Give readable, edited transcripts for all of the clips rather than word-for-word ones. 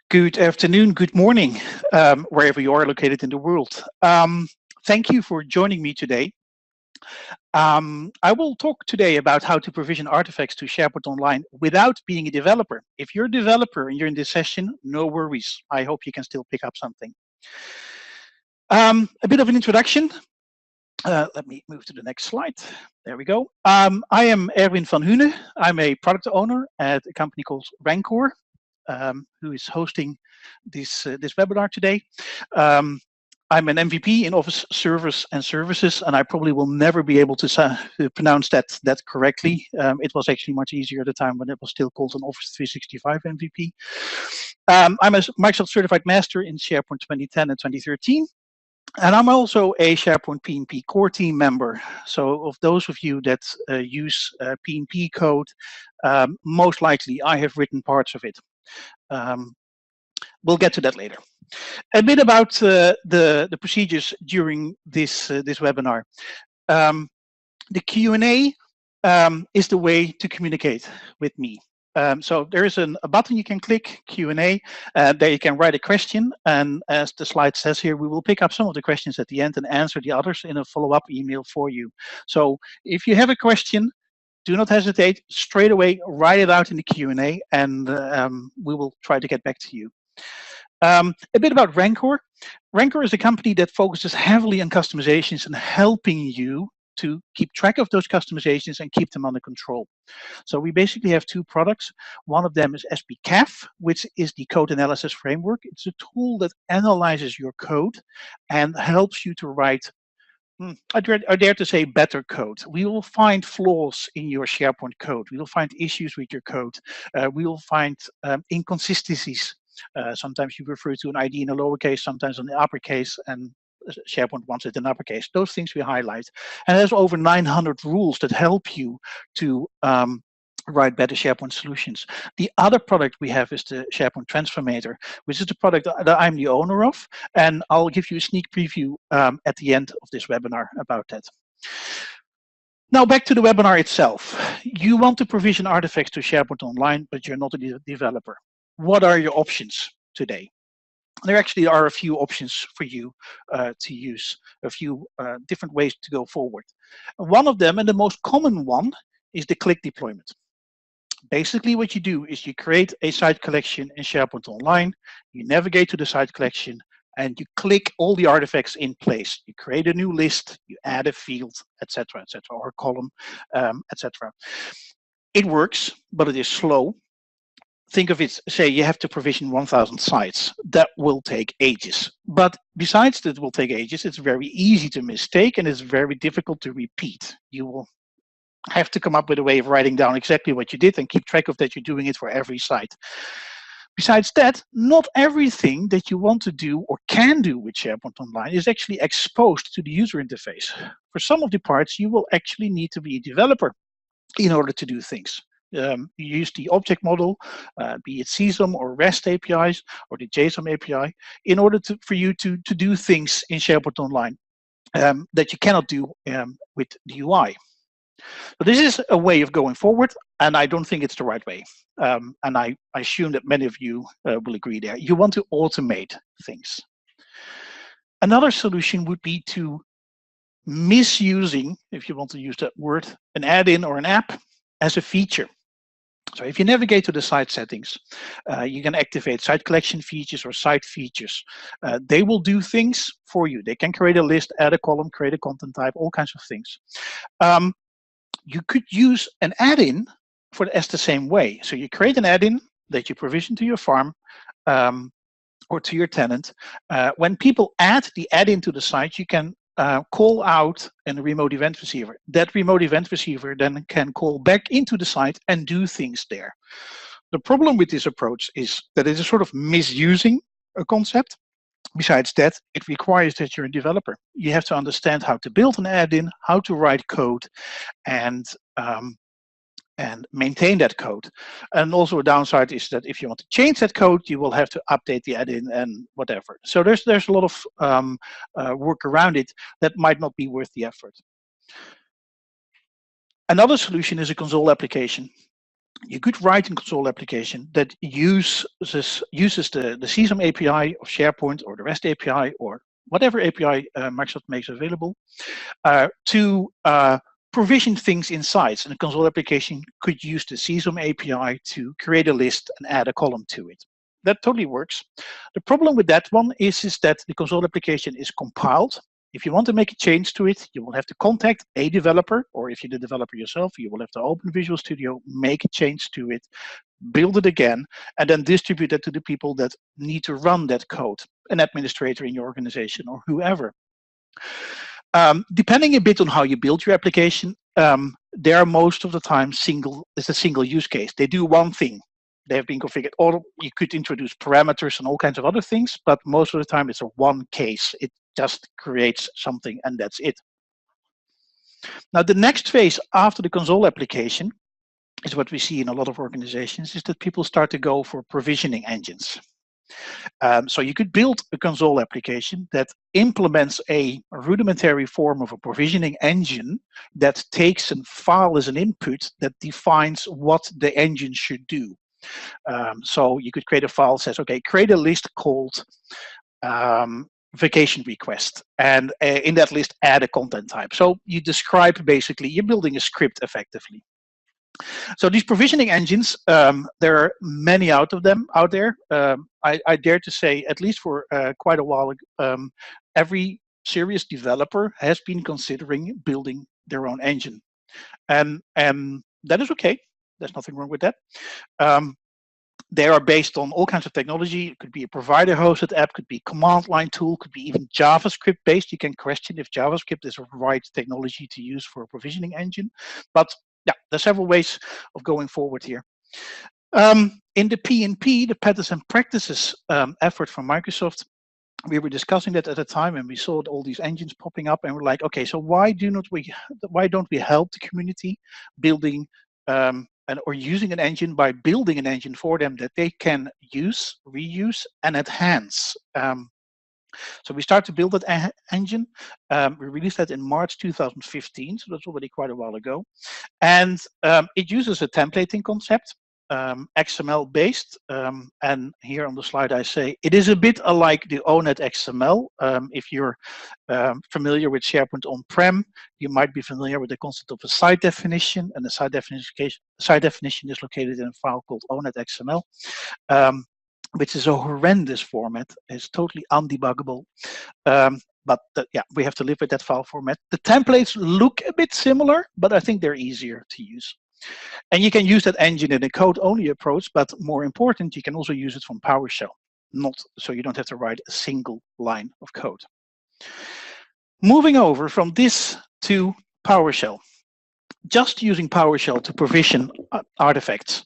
Good afternoon, good morning, wherever you are located in the world. Thank you for joining me today. I will talk today about how to provision artifacts to SharePoint Online without being a developer. If you're a developer and you're in this session, no worries. I hope you can still pick up something. A bit of an introduction. Let me move to the next slide. There we go. I am Erwin van Hunen. I'm a product owner at a company called Rencore. Who is hosting this webinar today. I'm an MVP in Office Servers and Services, and I probably will never be able to pronounce that correctly. It was actually much easier at the time when it was still called an Office 365 MVP. I'm a Microsoft Certified Master in SharePoint 2010 and 2013. And I'm also a SharePoint PnP core team member. So of those of you that use PnP code, most likely I have written parts of it. We'll get to that later. A bit about the procedures during this webinar. The Q&A is the way to communicate with me. So there is a button you can click, Q&A. There you can write a question, and as the slide says here, we will pick up some of the questions at the end and answer the others in a follow-up email for you. So if you have a question, do not hesitate, straight away write it out in the Q&A, and we will try to get back to you. A bit about Rencore. Rencore is a company that focuses heavily on customizations and helping you to keep track of those customizations and keep them under control. So we basically have two products. One of them is SPCAF, which is the code analysis framework. It's a tool that analyzes your code and helps you to write, I dare to say, better code. We will find flaws in your SharePoint code. We will find issues with your code. We will find inconsistencies. Sometimes you refer to an ID in a lowercase, sometimes in the uppercase, and SharePoint wants it in uppercase. Those things we highlight. And there's over 900 rules that help you to write better SharePoint solutions. The other product we have is the SharePoint Transformator, which is the product that I'm the owner of, and I'll give you a sneak preview at the end of this webinar about that. Now back to the webinar itself. You want to provision artifacts to SharePoint Online, but you're not a developer. What are your options today? There actually are a few options for you to use, a few different ways to go forward. One of them, and the most common one, is the click deployment. Basically what you do is you create a site collection in SharePoint Online, you navigate to the site collection, and you click all the artifacts in place. You create a new list, you add a field, etc., or a column, etc. It works, but it is slow. Think of it, say you have to provision 1,000 sites. That will take ages. But besides that it will take ages, it's very easy to mistake and it's very difficult to repeat. You will have to come up with a way of writing down exactly what you did and keep track of that you're doing it for every site. Besides that, not everything that you want to do or can do with SharePoint Online is actually exposed to the user interface. For some of the parts, you will actually need to be a developer in order to do things. You use the object model, be it CSOM or REST APIs or the JSON API, in order for you to do things in SharePoint Online that you cannot do with the UI. So this is a way of going forward, and I don't think it's the right way. And I assume that many of you will agree there. You want to automate things. Another solution would be to misusing, if you want to use that word, an add-in or an app as a feature. So if you navigate to the site settings, you can activate site collection features or site features. They will do things for you. They can create a list, add a column, create a content type, all kinds of things. You could use an add-in as the same way. So you create an add-in that you provision to your farm or to your tenant. When people add the add-in to the site, you can call out a remote event receiver. That remote event receiver then can call back into the site and do things there. The problem with this approach is that it is sort of misusing a concept. Besides that, it requires that you're a developer. You have to understand how to build an add-in, how to write code, and maintain that code. And also a downside is that if you want to change that code, you will have to update the add-in and whatever. So there's a lot of work around it that might not be worth the effort. Another solution is a console application. you could write a console application that uses the CSOM API of SharePoint or the REST API or whatever API Microsoft makes available to provision things inside. And the console application could use the CSOM API to create a list and add a column to it. That totally works. The problem with that one is that the console application is compiled. If you want to make a change to it, you will have to contact a developer, or if you're the developer yourself, you will have to open Visual Studio, make a change to it, build it again, and then distribute it to the people that need to run that code, an administrator in your organization or whoever. Depending a bit on how you build your application, they are most of the time it's a single use case. They do one thing. They have been configured, or you could introduce parameters and all kinds of other things, but most of the time it's a one case. It just creates something and that's it. Now the next phase after the console application is what we see in a lot of organizations, is that people start to go for provisioning engines. So you could build a console application that implements a rudimentary form of a provisioning engine that takes a file as an input that defines what the engine should do. So you could create a file that says, okay, create a list called vacation request, and in that list add a content type. So you describe, basically, you're building a script effectively. So these provisioning engines, there are many out there. I dare to say, at least for quite a while, every serious developer has been considering building their own engine, and that is okay. There's nothing wrong with that. They are based on all kinds of technology. It could be a provider-hosted app, could be command line tool, could be even JavaScript-based. You can question if JavaScript is the right technology to use for a provisioning engine. But yeah, there's several ways of going forward here. In the PnP, the Patterns and Practices effort from Microsoft, we were discussing that at the time, and we saw all these engines popping up, and we're like, okay, so why don't we help the community building or using an engine by building an engine for them that they can use, reuse, and enhance. So we start to build that engine. We released that in March 2015, so that's already quite a while ago. And it uses a templating concept, XML based. And here on the slide I say it is a bit alike the ONet XML. If you're familiar with SharePoint on-prem, you might be familiar with the concept of a site definition, and the site definition is located in a file called ONet XML. Which is a horrendous format. It's totally undebuggable. But yeah, we have to live with that file format. The templates look a bit similar, but I think they're easier to use. And you can use that engine in a code-only approach, but more important, you can also use it from PowerShell, so you don't have to write a single line of code. Moving over from this to PowerShell, just using PowerShell to provision artifacts.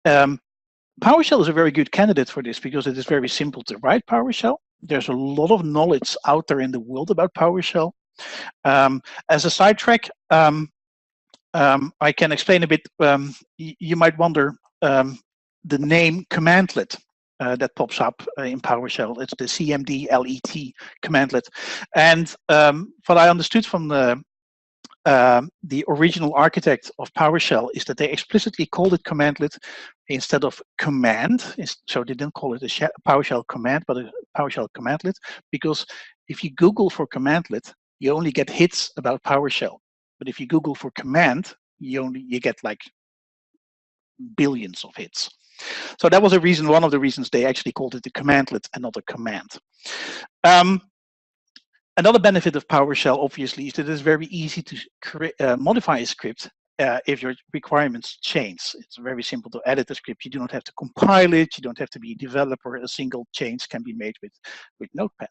PowerShell is a very good candidate for this because it is very simple to write PowerShell. There's a lot of knowledge out there in the world about PowerShell. As a sidetrack, I can explain a bit. You might wonder the name Commandlet that pops up in PowerShell. It's the cmdlet Commandlet. And what I understood from the original architect of PowerShell is that they explicitly called it Commandlet instead of command. So they didn't call it a PowerShell command, but a PowerShell Commandlet, because if you Google for Commandlet, you only get hits about PowerShell. But if you Google for command, you get like billions of hits. So that was a reason, one of the reasons they actually called it a Commandlet and not a command. Another benefit of PowerShell, obviously, is that it's very easy to modify a script if your requirements change. It's very simple to edit the script. You do not have to compile it. You don't have to be a developer. A single change can be made with Notepad.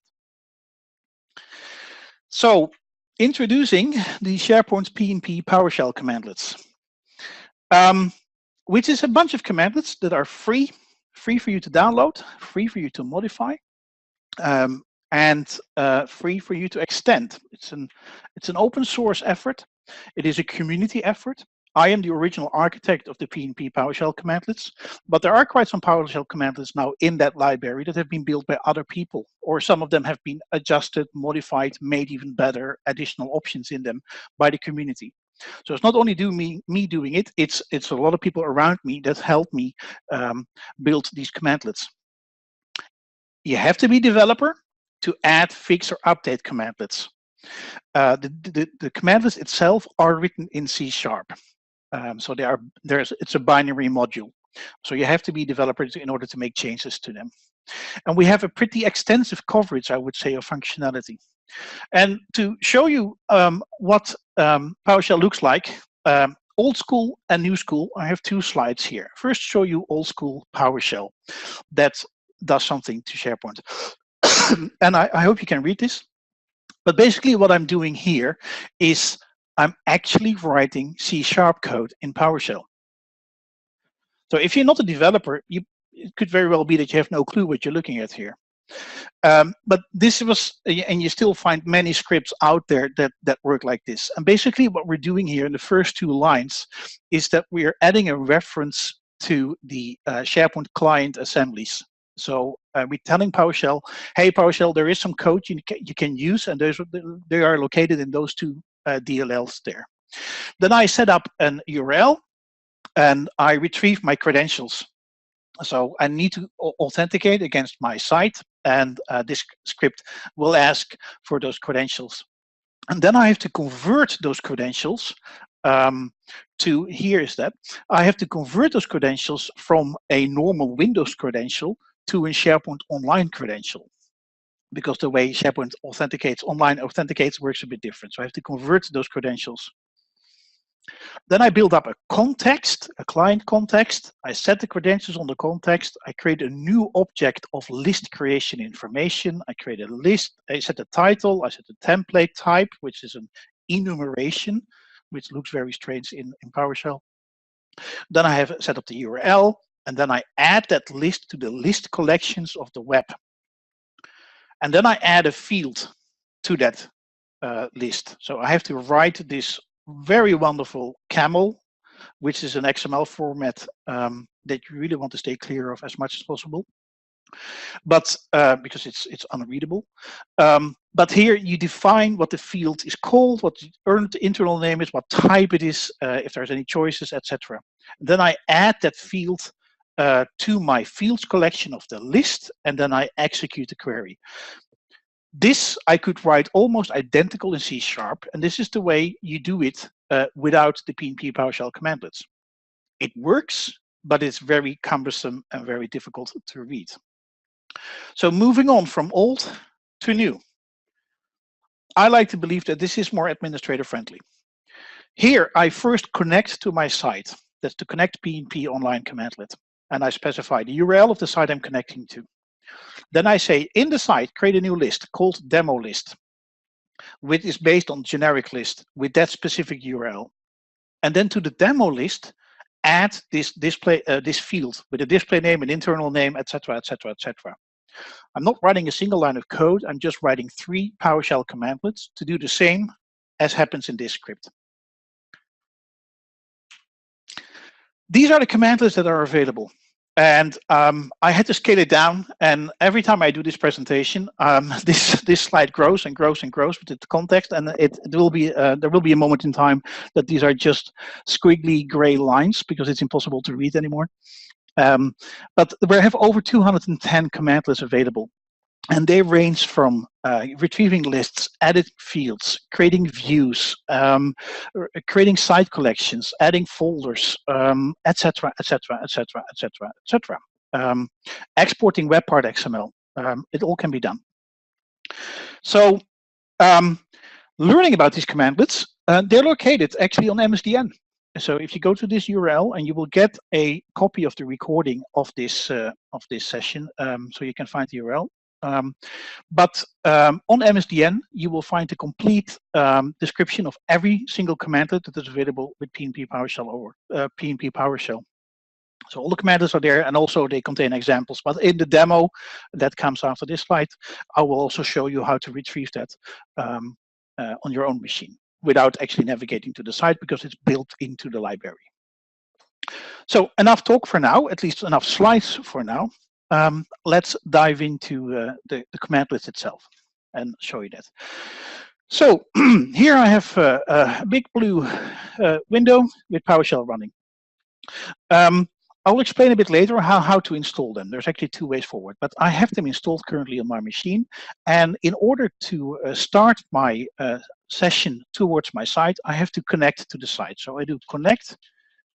So, introducing the SharePoint PnP PowerShell Commandlets, which is a bunch of commandlets that are free for you to download, free for you to modify, and free for you to extend. It's an open source effort. It is a community effort. I am the original architect of the PnP PowerShell Commandlets, but there are quite some PowerShell Commandlets now in that library that have been built by other people, or some of them have been adjusted, modified, made even better, additional options in them by the community. So it's not only me doing it, it's a lot of people around me that help me build these commandlets. You have to be developer to add, fix, or update commandlets. The commandlets itself are written in C#. So it's a binary module. So you have to be developers in order to make changes to them. And we have a pretty extensive coverage, I would say, of functionality. And to show you what PowerShell looks like, old school and new school, I have 2 slides here. First, show you old school PowerShell that does something to SharePoint. And I hope you can read this. But basically what I'm doing here is I'm actually writing C# code in PowerShell. So if you're not a developer, it could very well be that you have no clue what you're looking at here. But this was, and you still find many scripts out there that work like this. And basically what we're doing here in the first 2 lines is that we are adding a reference to the SharePoint client assemblies. So we're telling PowerShell, hey PowerShell, there is some code you can use, and they are located in those 2 DLLs there. Then I set up an URL and I retrieve my credentials. So I need to authenticate against my site, and this script will ask for those credentials. And then I have to convert those credentials to, here is that, I have to convert those credentials from a normal Windows credential to a SharePoint Online credential. Because the way SharePoint Online authenticates works a bit different. So I have to convert those credentials. Then I build up a context, a client context. I set the credentials on the context. I create a new object of list creation information. I create a list. I set the title. I set the template type, which is an enumeration, which looks very strange in PowerShell. Then I have set up the URL, and then I add that list to the list collections of the web. And then I add a field to that list. So I have to write this very wonderful camel, which is an XML format that you really want to stay clear of as much as possible, but because it's unreadable. But here you define what the field is called, what the internal name is, what type it is, if there's any choices, etc. Then I add that field to my fields collection of the list, and then I execute the query. This I could write almost identical in C#, and this is the way you do it without the PnP PowerShell commandlets. It works, but it's very cumbersome and very difficult to read. So moving on from old to new. I like to believe that this is more administrator friendly. Here I first connect to my site. That's to connect PNP Online commandlet. And I specify the URL of the site I'm connecting to. Then I say in the site, create a new list called demo list, which is based on generic list with that specific URL. And then to the demo list, add this field with a display name, an internal name, etc., etc., etc. I'm not writing a single line of code. I'm just writing 3 PowerShell commandlets to do the same as happens in this script. These are the commandlets that are available. And I had to scale it down, and every time I do this presentation, this slide grows and grows and grows with the context, and there will be a moment in time that these are just squiggly gray lines because it's impossible to read anymore. But we have over 210 commandlets available, and they range from retrieving lists, adding fields, creating views, creating site collections, adding folders, etc., etc., etc., etc., etc. Exporting web part XML. It all can be done. So, learning about these commandlets, they're located actually on MSDN. So if you go to this URL, and you will get a copy of the recording of this session, so you can find the URL. But on MSDN, you will find a complete description of every single commandlet that is available with PnP PowerShell or PnP PowerShell. So all the commandlets are there, and also they contain examples. But in the demo that comes after this slide, I will also show you how to retrieve that on your own machine without actually navigating to the site, because it's built into the library. So enough talk for now, at least enough slides for now. Let's dive into the commandlet itself and show you that. So here I have a big blue window with PowerShell running. I'll explain a bit later how to install them. There's actually two ways forward, but I have them installed currently on my machine. And in order to start my session towards my site, I have to connect to the site. So I do connect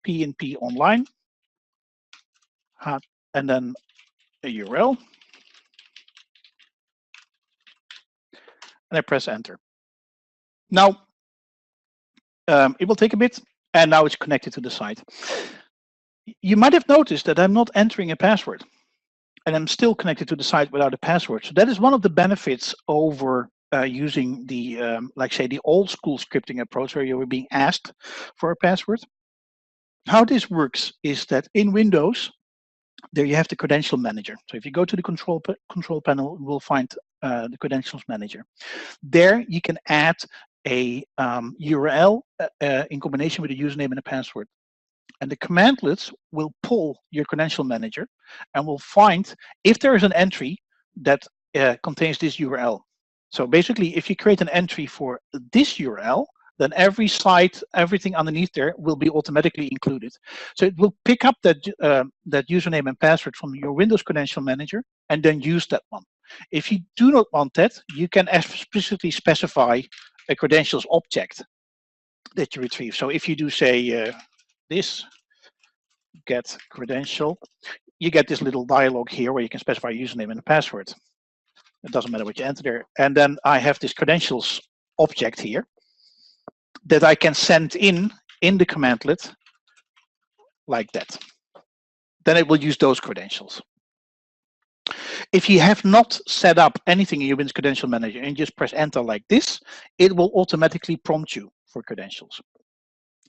PNP Online, and then a URL, and I press enter. Now, it will take a bit, and now it's connected to the site. You might have noticed that I'm not entering a password, and I'm still connected to the site without a password. So that is one of the benefits over using the, like say, the old school scripting approach where you were being asked for a password. How this works is that in Windows, there you have the credential manager. So if you go to the control panel, you will find the credentials manager. There you can add a URL in combination with a username and a password. And the commandlets will pull your credential manager and will find if there is an entry that contains this URL. So basically, if you create an entry for this URL, then every site, everything underneath there will be automatically included. So it will pick up that username and password from your Windows credential manager and then use that one. If you do not want that, you can explicitly specify a credentials object that you retrieve. So if you do say this get credential, you get this little dialog here where you can specify a username and a password. It doesn't matter what you enter there. And then I have this credentials object here that I can send in the commandlet like that. Then it will use those credentials. If you have not set up anything in your Windows Credential Manager and just press enter like this, it will automatically prompt you for credentials.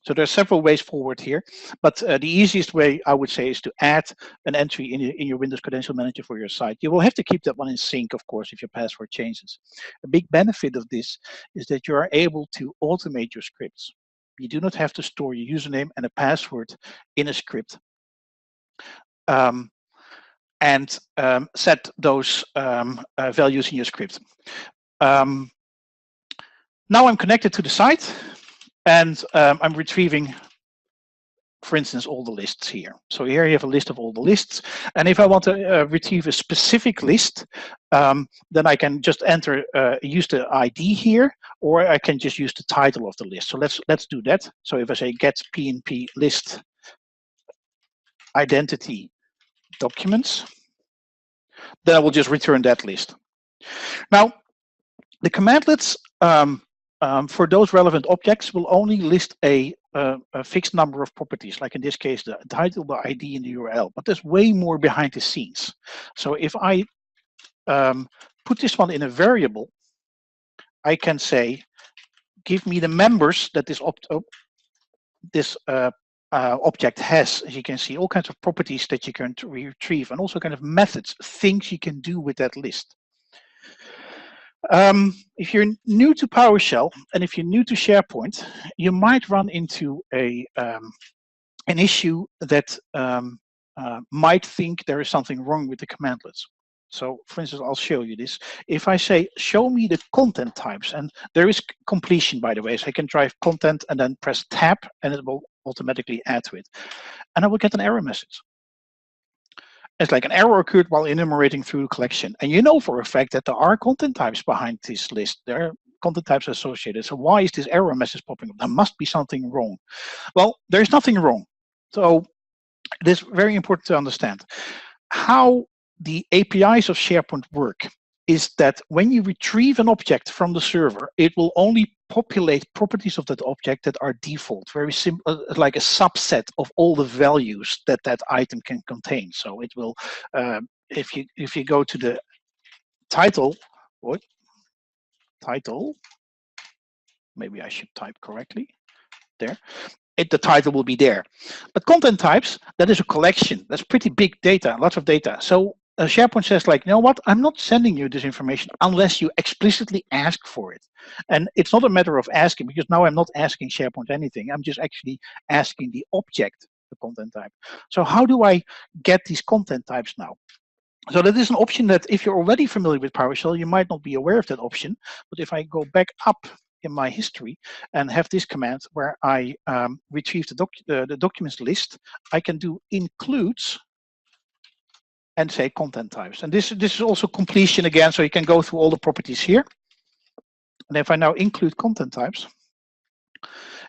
So there are several ways forward here, but the easiest way I would say is to add an entry in your Windows Credential Manager for your site. You will have to keep that one in sync, of course, if your password changes. A big benefit of this is that you are able to automate your scripts. You do not have to store your username and a password in a script. And set those values in your script. Now I'm connected to the site, and I'm retrieving, for instance, all the lists here. So here you have a list of all the lists, and if I want to retrieve a specific list, then I can just use the ID here, or I can just use the title of the list. So let's do that. So if I say get PNP list identity documents, then I will just return that list. Now, the commandlets for those relevant objects will only list a fixed number of properties, like in this case, the title, the ID, and the URL. But there's way more behind the scenes. So if I put this one in a variable, I can say, give me the members that this object has. As you can see, all kinds of properties that you can retrieve, and also kind of methods, things you can do with that list. If you're new to PowerShell and if you're new to SharePoint, you might run into an issue that might think there is something wrong with the commandlets. So, for instance, I'll show you this. If I say, show me the content types, and there is completion, by the way, so I can drive content and then press tab, and it will automatically add to it. And I will get an error message. It's like an error occurred while enumerating through the collection. And you know for a fact that there are content types behind this list. There are content types associated. So why is this error message popping up? There must be something wrong. Well, there's nothing wrong. So it is very important to understand how the APIs of SharePoint work is that when you retrieve an object from the server, it will only populate properties of that object that are default, very simple, like a subset of all the values that that item can contain. So it will, if you go to the title, maybe I should type correctly there. The title will be there. But content types, that is a collection. That's pretty big data, lots of data. So SharePoint says, like, you know what, I'm not sending you this information unless you explicitly ask for it. And it's not a matter of asking, because now I'm not asking SharePoint anything. I'm just actually asking the object, the content type. So how do I get these content types now? So that is an option that if you're already familiar with PowerShell, you might not be aware of that option. But if I go back up in my history and have this command where I retrieve the documents list, I can do includes and say content types. And this is also completion again, so you can go through all the properties here. And if I now include content types,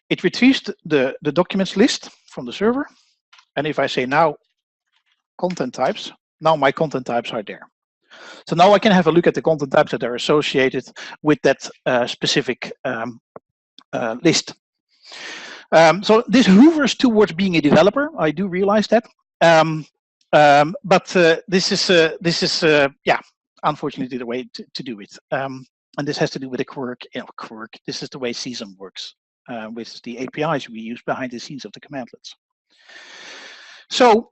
it retrieves the documents list from the server. And if I say now content types, now my content types are there. So now I can have a look at the content types that are associated with that specific list. So this hoovers towards being a developer. I do realize that, but this is yeah, unfortunately the way to do it. And this has to do with a quirk. This is the way CSM works with the APIs we use behind the scenes of the commandlets. So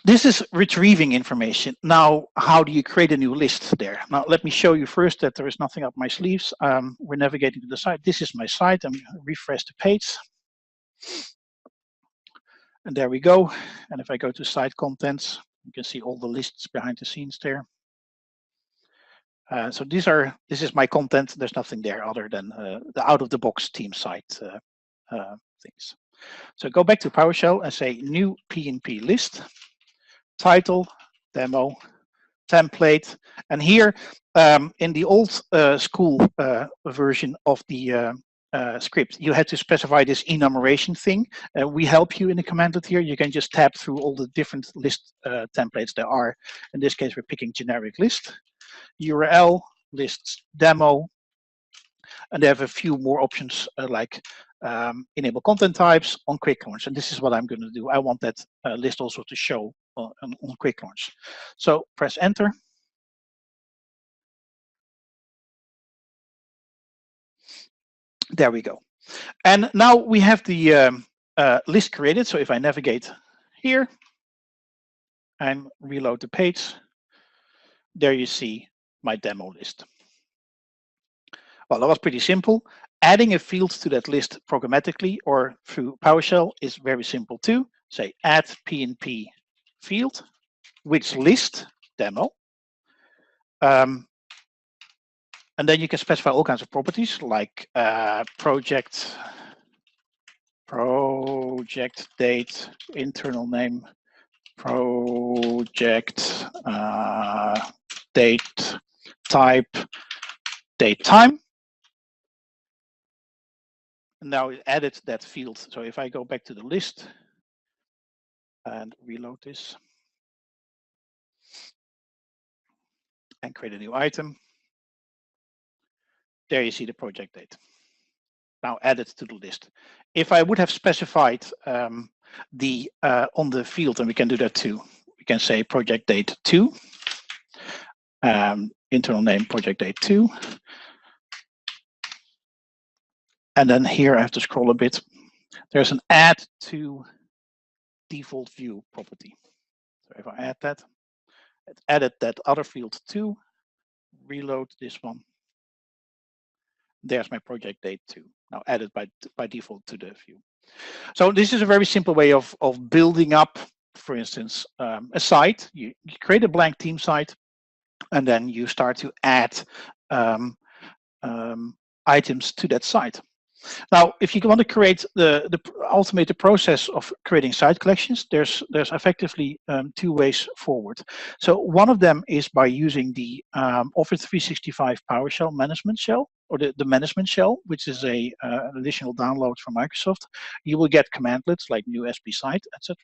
this is retrieving information. Now, how do you create a new list there? Now, let me show you first that there is nothing up my sleeves. We're navigating to the site. This is my site. I'm going to refresh the page. And there we go. And if I go to site contents, you can see all the lists behind the scenes there. So this is my content. There's nothing there other than the out-of-the-box team site things. So go back to PowerShell and say new PnP list. Title, demo, template, and here in the old school version of the script, you had to specify this enumeration thing. We help you in the commandlet here. You can just tab through all the different list templates there are. In this case, we're picking generic list, URL, lists, demo, and they have a few more options like enable content types on quick launch. And this is what I'm going to do. I want that list also to show on quick launch. So press enter. There we go. And now we have the list created. So if I navigate here and reload the page, there you see my demo list. Well, that was pretty simple. Adding a field to that list programmatically or through PowerShell is very simple too. Say add PnP field, which list demo. And then you can specify all kinds of properties like project date, internal name, project date, type, date, time. And now it added that field. So if I go back to the list and reload this and create a new item, there you see the project date now added to the list. If I would have specified on the field, and we can do that too, we can say project date 2, internal name project date 2. And then here I have to scroll a bit. There's an add to default view property. So if I add that, it added that other field too. Reload this one. There's my project date 2, now added by default to the view. So this is a very simple way of building up, for instance, a site. You create a blank team site, and then you start to add items to that site. Now, if you want to create automate the process of creating site collections, there's effectively 2 ways forward. So one of them is by using the Office 365 PowerShell management shell, or the management shell, which is an additional download from Microsoft. You will get commandlets like new SB site, etc.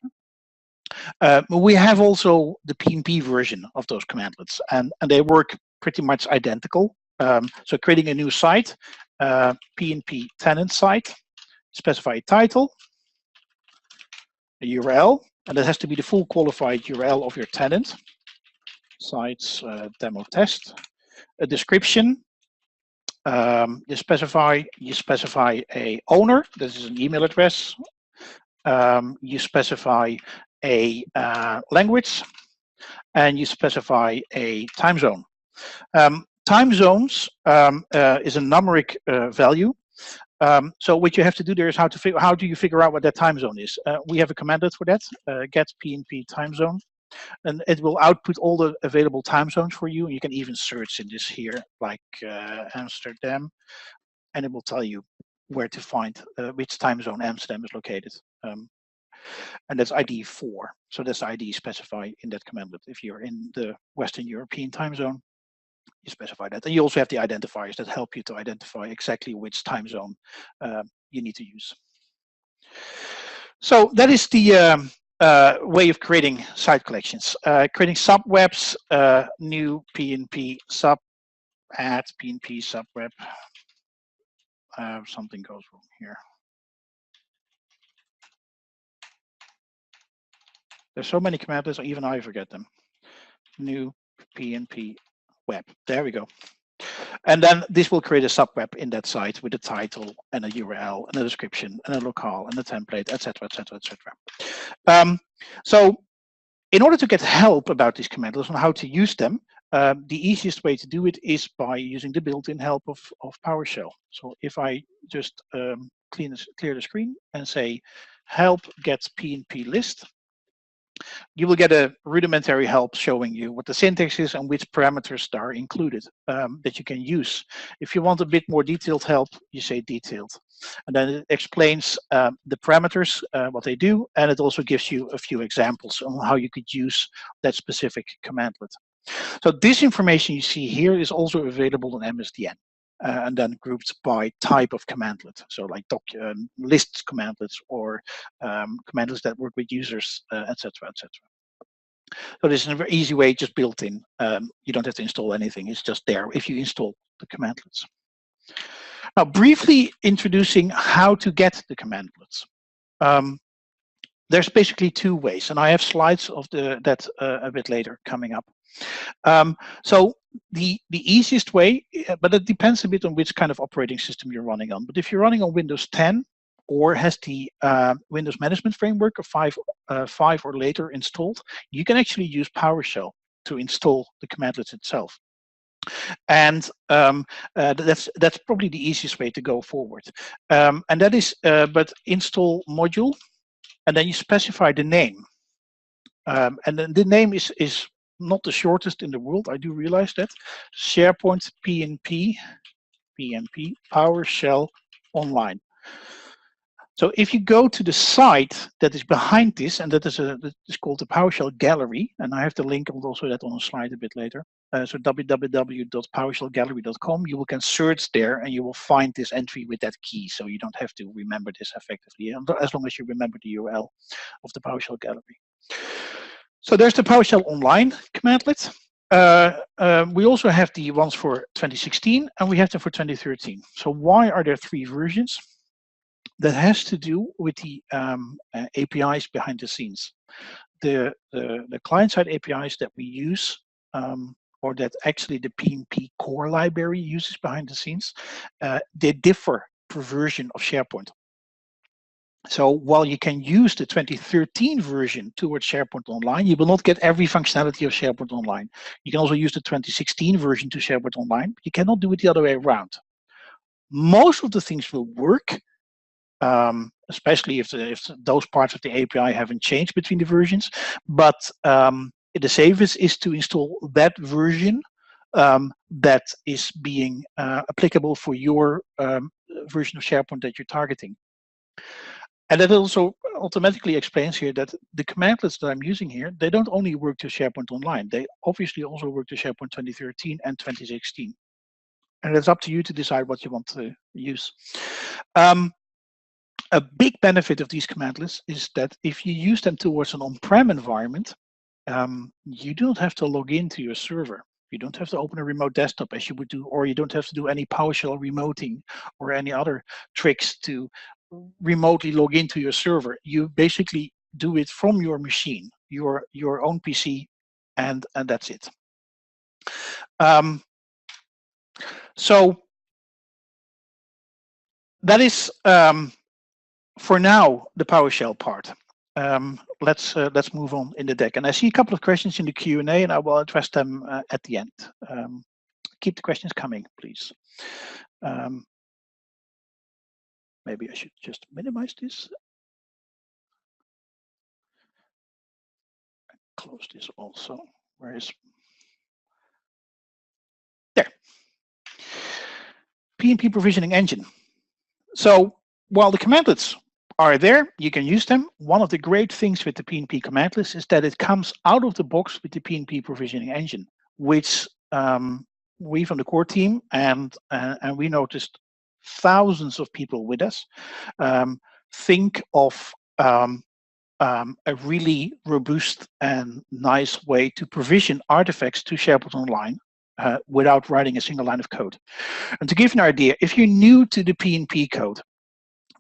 We have also the PnP version of those commandlets, and they work pretty much identical. So creating a new site, PnP tenant site, specify a title, a URL, and that has to be the full qualified URL of your tenant, sites demo test, a description, you specify a owner, this is an email address, you specify a language, and you specify a time zone. Time zones is a numeric value. So what you have to do there is how do you figure out what that time zone is? We have a commandlet for that, get PnP time zone. and it will output all the available time zones for you. You can even search in this here, like Amsterdam, and it will tell you where to find which time zone Amsterdam is located. And that's ID 4. So that's the ID specified in that commandlet. If you're in the Western European time zone, you specify that. And you also have the identifiers that help you to identify exactly which time zone you need to use. So that is the way of creating site collections. Creating subwebs, new PNP sub, add PNP subweb. Something goes wrong here. There's so many commandlets, even I forget them. New PNP web. There we go. And then this will create a subweb in that site with a title and a URL and a description and a locale and a template, etc., etc., etc. So in order to get help about these commandlets on how to use them, the easiest way to do it is by using the built-in help of PowerShell. So if I just clear the screen and say help get PNP list, you will get a rudimentary help showing you what the syntax is and which parameters are included that you can use. If you want a bit more detailed help, you say detailed. And then it explains the parameters, what they do, and it also gives you a few examples on how you could use that specific commandlet. So this information you see here is also available in MSDN. And then grouped by type of commandlet. So like lists commandlets or commandlets that work with users, etc., etc. So this is a very easy way, just built in. You don't have to install anything. It's just there if you install the commandlets. Now, briefly introducing how to get the commandlets. There's basically two ways, and I have slides of that a bit later coming up. So the easiest way, but it depends a bit on which kind of operating system you're running on. But if you're running on Windows 10 or has the Windows Management Framework of 5 or later installed, you can actually use PowerShell to install the commandlets itself. And that's probably the easiest way to go forward. And that is, but install module, and then you specify the name. And then the name is not the shortest in the world, I do realize that. SharePoint PnP PowerShell Online. So if you go to the site that is behind this, and that is called the PowerShell Gallery, and I have the link also that on a slide a bit later. So www.powershellgallery.com, you can search there and you will find this entry with that key. So you don't have to remember this effectively, as long as you remember the URL of the PowerShell Gallery. So there's the PowerShell Online commandlet. We also have the ones for 2016 and we have them for 2013. So why are there 3 versions? That has to do with the APIs behind the scenes. The client-side APIs that we use, or that actually the PNP core library uses behind the scenes, they differ per version of SharePoint. So while you can use the 2013 version towards SharePoint Online, you will not get every functionality of SharePoint Online. You can also use the 2016 version to SharePoint Online, but you cannot do it the other way around. Most of the things will work, especially if those parts of the API haven't changed between the versions. But the safest is to install that version that is being applicable for your version of SharePoint that you're targeting. And that also automatically explains here that the commandlets that I'm using here, they don't only work to SharePoint Online. They obviously also work to SharePoint 2013 and 2016. And it's up to you to decide what you want to use. A big benefit of these commandlets is that if you use them towards an on-prem environment, you don't have to log into your server. You don't have to open a remote desktop as you would do, or you don't have to do any PowerShell remoting or any other tricks to remotely log into your server. You basically do it from your machine, your own PC, and that's it. So that is for now the PowerShell part. Let's move on in the deck. And I see a couple of questions in the Q&A, and I will address them at the end. Keep the questions coming, please. Maybe I should just minimize this. close this also. Where is there? PNP Provisioning Engine. So while the commandlets are there, you can use them. One of the great things with the PNP commandlets is that it comes out of the box with the PNP Provisioning Engine, which we from the core team and we noticed thousands of people with us think of a really robust and nice way to provision artifacts to SharePoint Online without writing a single line of code. And to give you an idea, if you're new to the PNP code,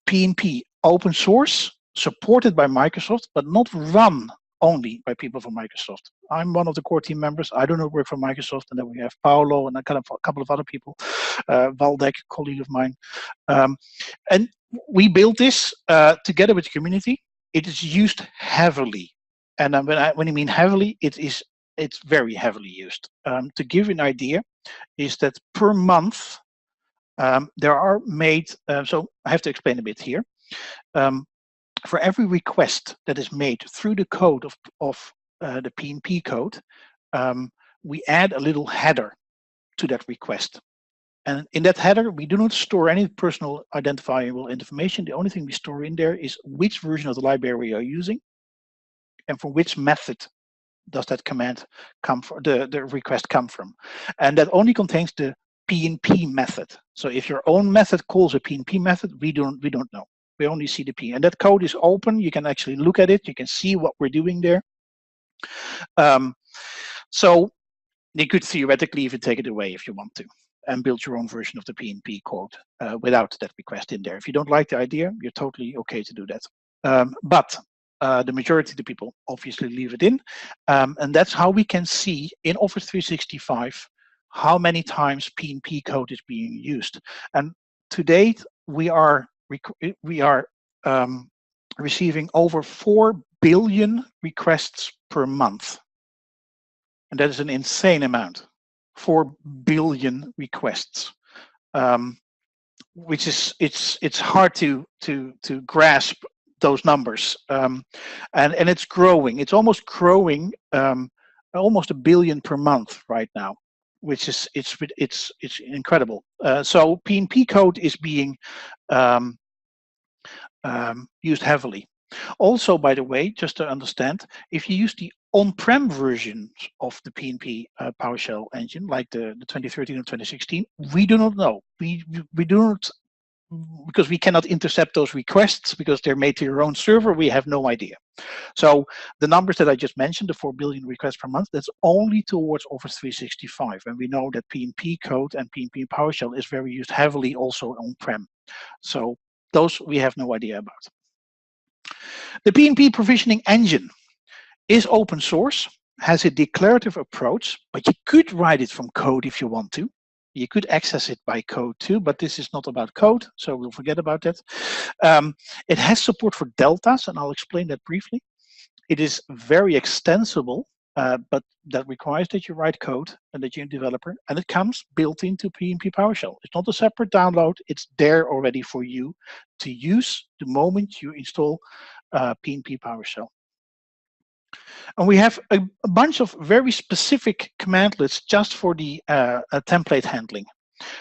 PNP open source, supported by Microsoft, but not run only by people from Microsoft. I'm one of the core team members. I do not work for Microsoft, and then we have Paolo and a couple of other people, Valdek, colleague of mine. And we built this together with the community. It is used heavily. And when I mean heavily, it's very heavily used. To give you an idea, is that per month, there are made, so I have to explain a bit here. For every request that is made through the code of the PNP code, we add a little header to that request. And in that header, we do not store any personal identifiable information. The only thing we store in there is which version of the library we are using and from which method does that command come from, the request come from. And that only contains the PNP method. So if your own method calls a PNP method, we don't know. We only see the P. And that code is open. You can actually look at it. You can see what we're doing there. So you could theoretically even take it away if you want to and build your own version of the PNP code without that request in there. If you don't like the idea, you're totally okay to do that. But the majority of the people obviously leave it in. And that's how we can see in Office 365 how many times PNP code is being used. And to date, we are receiving over 4 billion requests per month. And that is an insane amount, 4 billion requests, which is, it's hard to grasp those numbers. And it's growing. It's almost growing, almost 1 billion per month right now, which is it's incredible. So PNP code is being used heavily. Also, by the way, just to understand, if you use the on-prem versions of the PNP PowerShell engine, like the 2013 or 2016, we do not know. We do not, because we cannot intercept those requests because they're made to your own server. We have no idea. So the numbers that I just mentioned, the 4 billion requests per month, that's only towards Office 365. And we know that PNP code and PNP PowerShell is very used heavily also on-prem. So those we have no idea about. The PNP Provisioning Engine is open source, has a declarative approach, but you could write it from code if you want to. You could access it by code too, but this is not about code, so we'll forget about that. It has support for deltas, and I'll explain that briefly. It is very extensible, but that requires that you write code and that you're a developer, and it comes built into PNP PowerShell. It's not a separate download, it's there already for you to use the moment you install PNP PowerShell. And we have a bunch of very specific commandlets just for the template handling.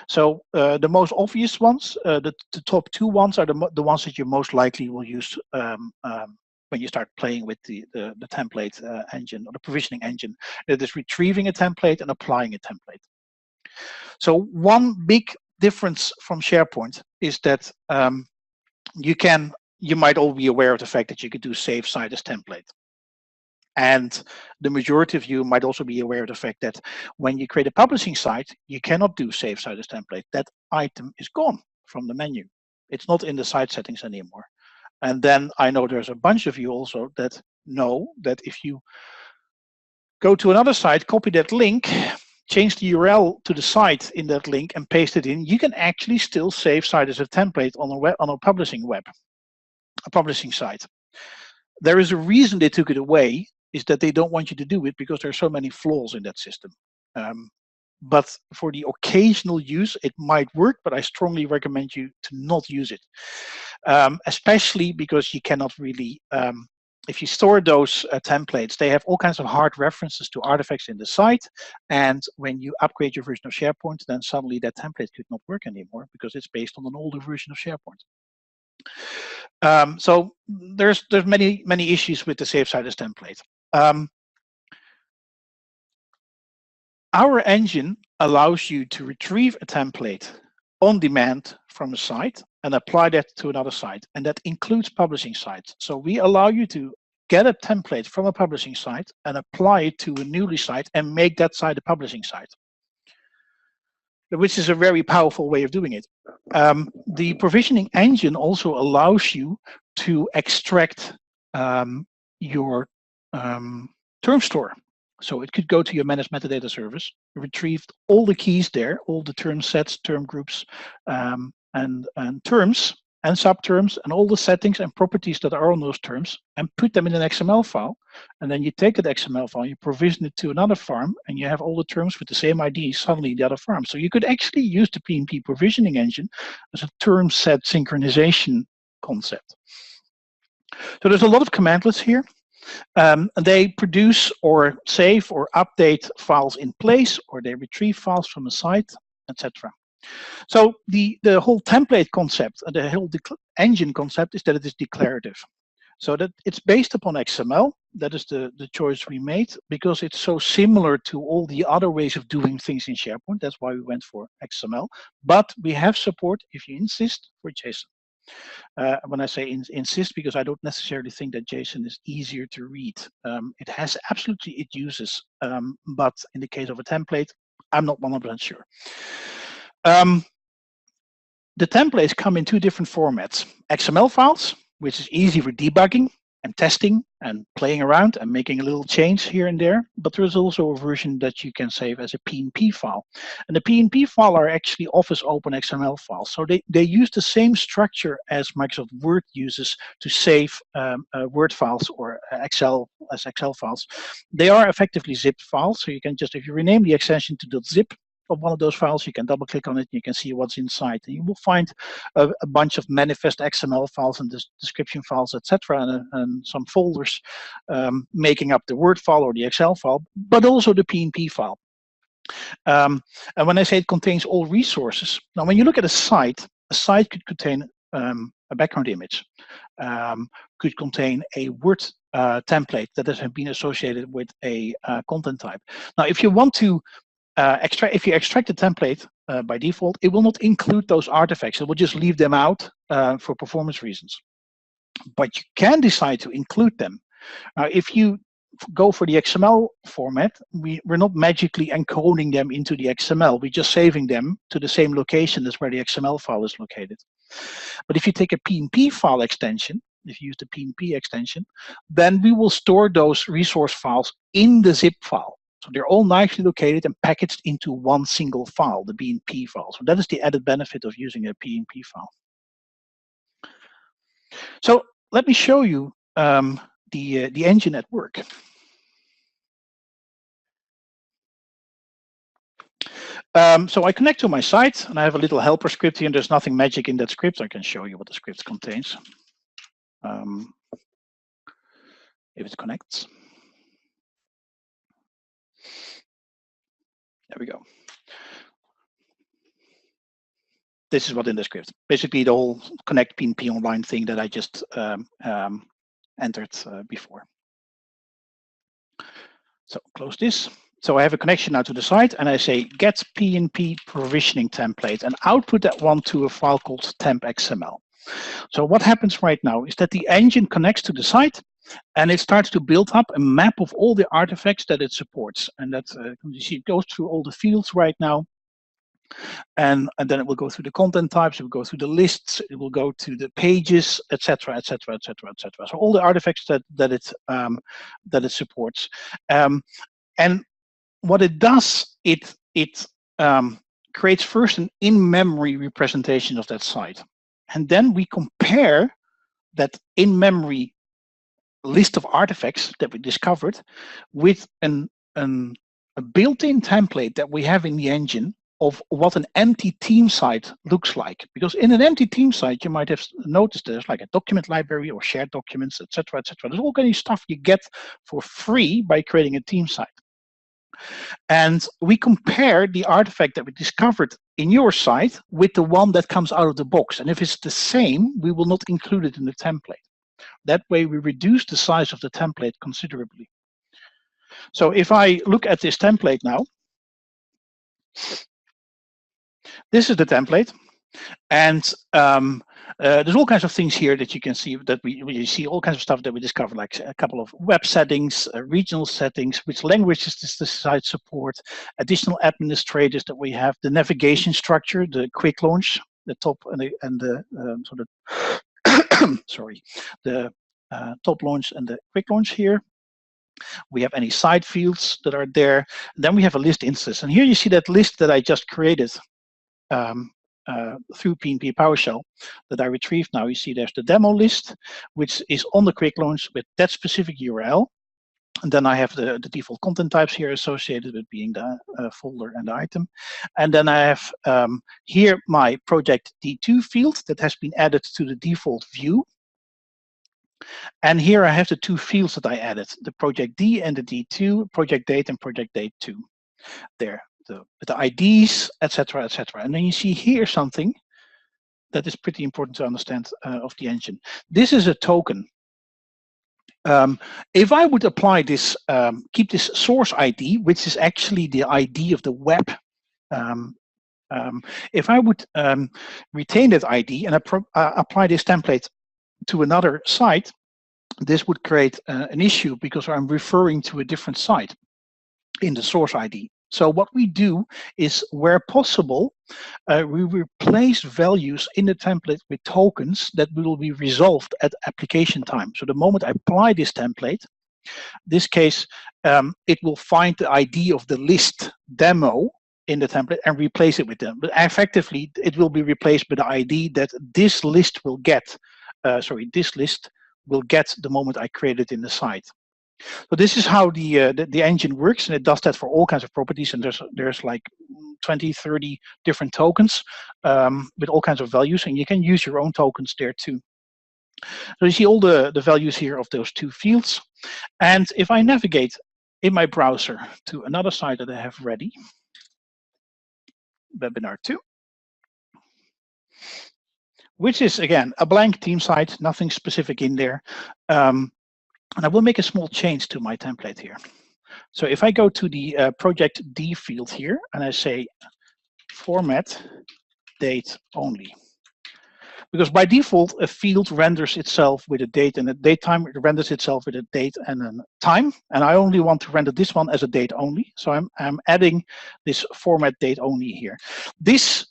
So the most obvious ones, the top 2 ones are the ones that you most likely will use when you start playing with the template engine or the provisioning engine. It is retrieving a template and applying a template. So one big difference from SharePoint is that you might all be aware of the fact that you could do save site as template. And the majority of you might also be aware of the fact that when you create a publishing site, you cannot do save site as template. That item is gone from the menu. It's not in the site settings anymore. And then I know there's a bunch of you also that know that if you go to another site, copy that link, change the URL to the site in that link and paste it in, you can actually still save site as a template on a publishing site. There is a reason they took it away, is that they don't want you to do it because there are so many flaws in that system. But for the occasional use, it might work, but I strongly recommend you to not use it, especially because you cannot really if you store those templates, they have all kinds of hard references to artifacts in the site. And when you upgrade your version of SharePoint, then suddenly that template could not work anymore because it's based on an older version of SharePoint. So there's many issues with the safe site as template. Our engine allows you to retrieve a template on demand from a site and apply that to another site, and that includes publishing sites. So we allow you to get a template from a publishing site and apply it to a newly site and make that site a publishing site, which is a very powerful way of doing it. The provisioning engine also allows you to extract your term store. So it could go to your managed metadata service, retrieve all the keys there, all the term sets, term groups, and terms and subterms, and all the settings and properties that are on those terms, and put them in an XML file. And then you take that XML file, you provision it to another farm, and you have all the terms with the same ID suddenly in the other farm. So you could actually use the PnP Provisioning Engine as a term set synchronization concept. So there's a lot of commandlets here. They produce or save or update files in place, or they retrieve files from a site, etc. So the whole template concept, the whole engine concept, is that it is declarative. So that it's based upon XML. That is the choice we made because it's so similar to all the other ways of doing things in SharePoint. That's why we went for XML. But we have support, if you insist, for JSON. When I say insist, because I don't necessarily think that JSON is easier to read. It has absolutely its uses, but in the case of a template, I'm not 100% sure. The templates come in two different formats: XML files, which is easy for debugging and testing and playing around and making a little change here and there. But there is also a version that you can save as a PNP file. And the PNP file are actually Office Open XML files. So they use the same structure as Microsoft Word uses to save Word files or Excel as Excel files. They are effectively zipped files. So you can just, if you rename the extension to .zip, of one of those files, you can double click on it and you can see what's inside, and you will find a bunch of manifest XML files and description files, etc., and some folders making up the Word file or the Excel file, but also the PNP file. And when I say it contains all resources, now when you look at a site could contain a background image, could contain a Word template that has been associated with a content type. Now if you want to if you extract the template by default, it will not include those artifacts. It will just leave them out for performance reasons. But you can decide to include them. If you go for the XML format, we're not magically encoding them into the XML. We're just saving them to the same location as where the XML file is located. But if you take a PNP file extension, if you use the PNP extension, then we will store those resource files in the zip file. So they're all nicely located and packaged into one single file, the PNP file. So that is the added benefit of using a PNP file. So let me show you the engine at work. So I connect to my site, and I have a little helper script here, and there's nothing magic in that script. I can show you what the script contains. If it connects. There we go. This is what in the script. Basically, the whole connect PNP online thing that I just entered before. So close this. So I have a connection now to the site, and I say get PNP provisioning template, and output that one to a file called temp.xml. So what happens right now is that the engine connects to the site, and it starts to build up a map of all the artifacts that it supports. And that you see it goes through all the fields right now. And then it will go through the content types, it will go through the lists, it will go to the pages, etc., etc., etc., etc. So all the artifacts that it supports. And what it does, it creates first an in-memory representation of that site. And then we compare that in-memory list of artifacts that we discovered with a built-in template that we have in the engine of what an empty team site looks like. Because in an empty team site, you might have noticed there's like a document library or shared documents, etc., etc. There's all kind of stuff you get for free by creating a team site. And we compare the artifact that we discovered in your site with the one that comes out of the box. And if it's the same, we will not include it in the template. That way we reduce the size of the template considerably. So if I look at this template now, this is the template. And there's all kinds of things here that you can see, that we see all kinds of stuff that we discovered, like a couple of web settings, regional settings, which languages does the site support, additional administrators that we have, the navigation structure, the quick launch, the top and the sort of sorry, the top launch and the quick launch here. We have any side fields that are there. Then we have a list instance, and here you see that list that I just created. Through PnP PowerShell that I retrieved now. You see there's the demo list, which is on the quick launch with that specific URL. And then I have the default content types here associated with being the folder and the item. And then I have here my project D2 field that has been added to the default view. And here I have the two fields that I added, the project D and the D2, project date and project date 2 there. The IDs, etc., etc. And then you see here something that is pretty important to understand of the engine. This is a token. If I would apply this, keep this source ID, which is actually the ID of the web, if I would retain that ID and apply this template to another site, this would create an issue because I'm referring to a different site in the source ID. So what we do is, where possible, we replace values in the template with tokens that will be resolved at application time. So the moment I apply this template, this case, it will find the ID of the list demo in the template and replace it with them. But effectively, it will be replaced by the ID that this list will get. This list will get the moment I create it in the site. So this is how the engine works, and it does that for all kinds of properties. And there's like 20, 30 different tokens with all kinds of values, and you can use your own tokens there too. So you see all the values here of those two fields. And if I navigate in my browser to another site that I have ready, webinar 2, which is again a blank team site, nothing specific in there. And I will make a small change to my template here. So if I go to the project D field here and I say format date only, because by default a field renders itself with a date and a date time, it renders itself with a date and a time, and I only want to render this one as a date only. So I'm adding this format date only here. This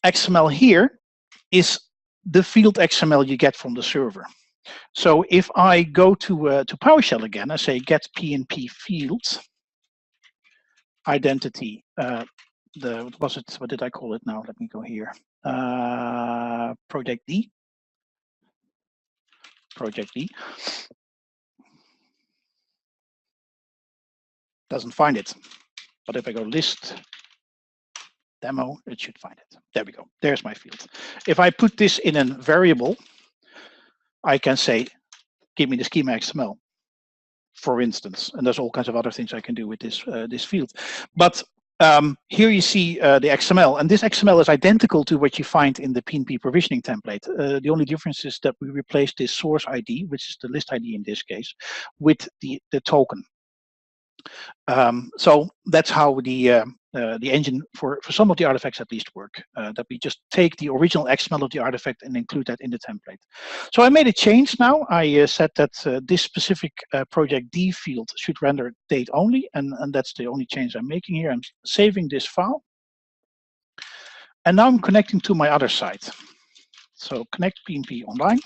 XML here is the field XML you get from the server. So if I go to PowerShell again, I say get PnP fields identity. What was it? What did I call it now? Let me go here. Project D. Project D. Doesn't find it. But if I go list demo, it should find it. There we go. There's my field. If I put this in a variable, I can say, give me the schema XML, for instance, and there's all kinds of other things I can do with this this field. But here you see the XML, and this XML is identical to what you find in the PNP provisioning template. The only difference is that we replace this source ID, which is the list ID in this case, with the token. So that's how the engine for some of the artifacts at least work, that we just take the original XML of the artifact and include that in the template. So I made a change now. I said that this specific project D field should render date only, and that's the only change I'm making here. I'm saving this file. And now I'm connecting to my other site. So connect PNP Online.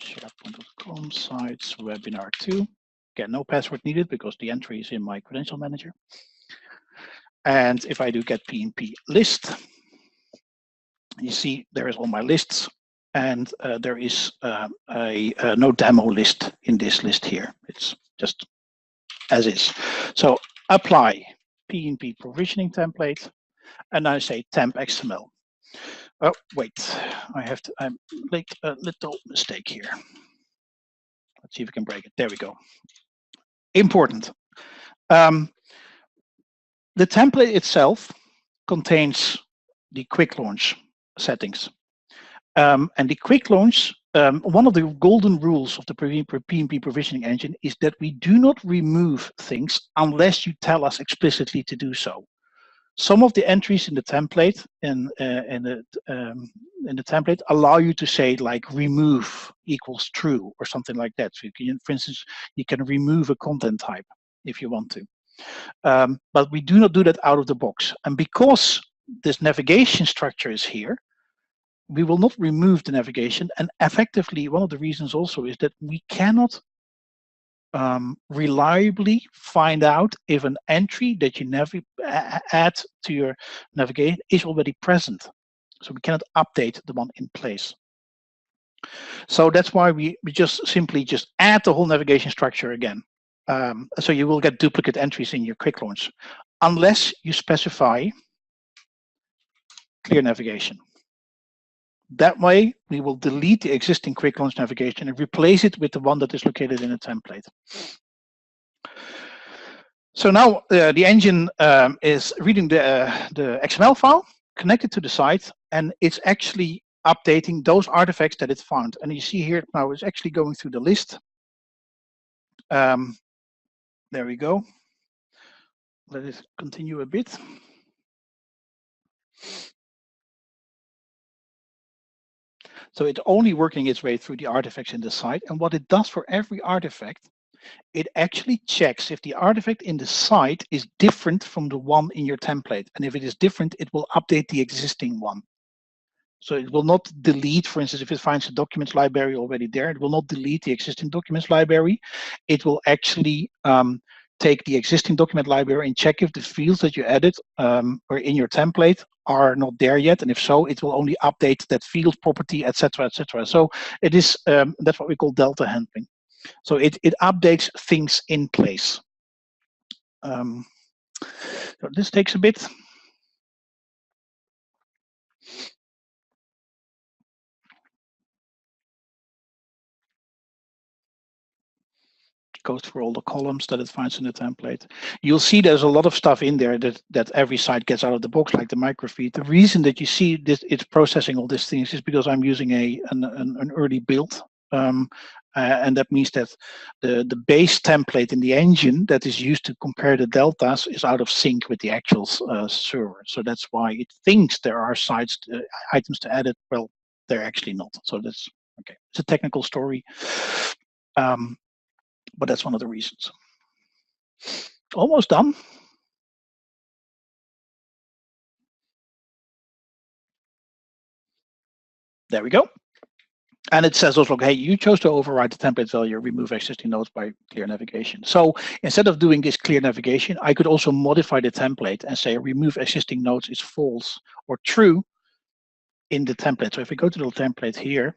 SharePoint.com sites webinar 2. Again, no password needed because the entry is in my credential manager. And if I do get PnP list, you see there is all my lists, and there is no demo list in this list here. It's just as is. So apply PNP provisioning template, and I say temp XML. Oh, wait, I make a little mistake here. Let's see if we can break it. There we go. Important. The template itself contains the quick launch settings. And the quick launch, one of the golden rules of the PNP Provisioning Engine is that we do not remove things unless you tell us explicitly to do so. Some of the entries in the template in the template allow you to say like remove equals true or something like that. So you can, for instance, you can remove a content type if you want to. But we do not do that out of the box. And because this navigation structure is here, we will not remove the navigation. And effectively, one of the reasons also is that we cannot reliably find out if an entry that you add to your navigation is already present. So we cannot update the one in place. So that's why we just simply add the whole navigation structure again. So you will get duplicate entries in your quick launch, unless you specify clear navigation. That way, we will delete the existing quick launch navigation and replace it with the one that is located in a template. So now the engine is reading the XML file, connected to the site, and it's actually updating those artifacts that it found. And you see here now it's actually going through the list. There we go. Let it continue a bit. So it's only working its way through the artifacts in the site. And what it does for every artifact, it actually checks if the artifact in the site is different from the one in your template. And if it is different, it will update the existing one. So it will not delete, for instance, if it finds a documents library already there, it will not delete the existing documents library. It will actually take the existing document library and check if the fields that you added or in your template are not there yet, and if so, it will only update that field property, etc., etc. So it is that's what we call delta handling. So it updates things in place. So this takes a bit. Goes through all the columns that it finds in the template. You'll see there's a lot of stuff in there that every site gets out of the box, like the microfeed. The reason that you see this, it's processing all these things, is because I'm using an early build, and that means that the base template in the engine that is used to compare the deltas is out of sync with the actual server. So that's why it thinks there are sites items to edit. Well, they're actually not. So that's okay. It's a technical story. But that's one of the reasons. Almost done. There we go. And it says also, hey, you chose to override the template value, remove existing nodes by clear navigation. So instead of doing this clear navigation, I could also modify the template and say remove existing nodes is false or true in the template. So if we go to the template here,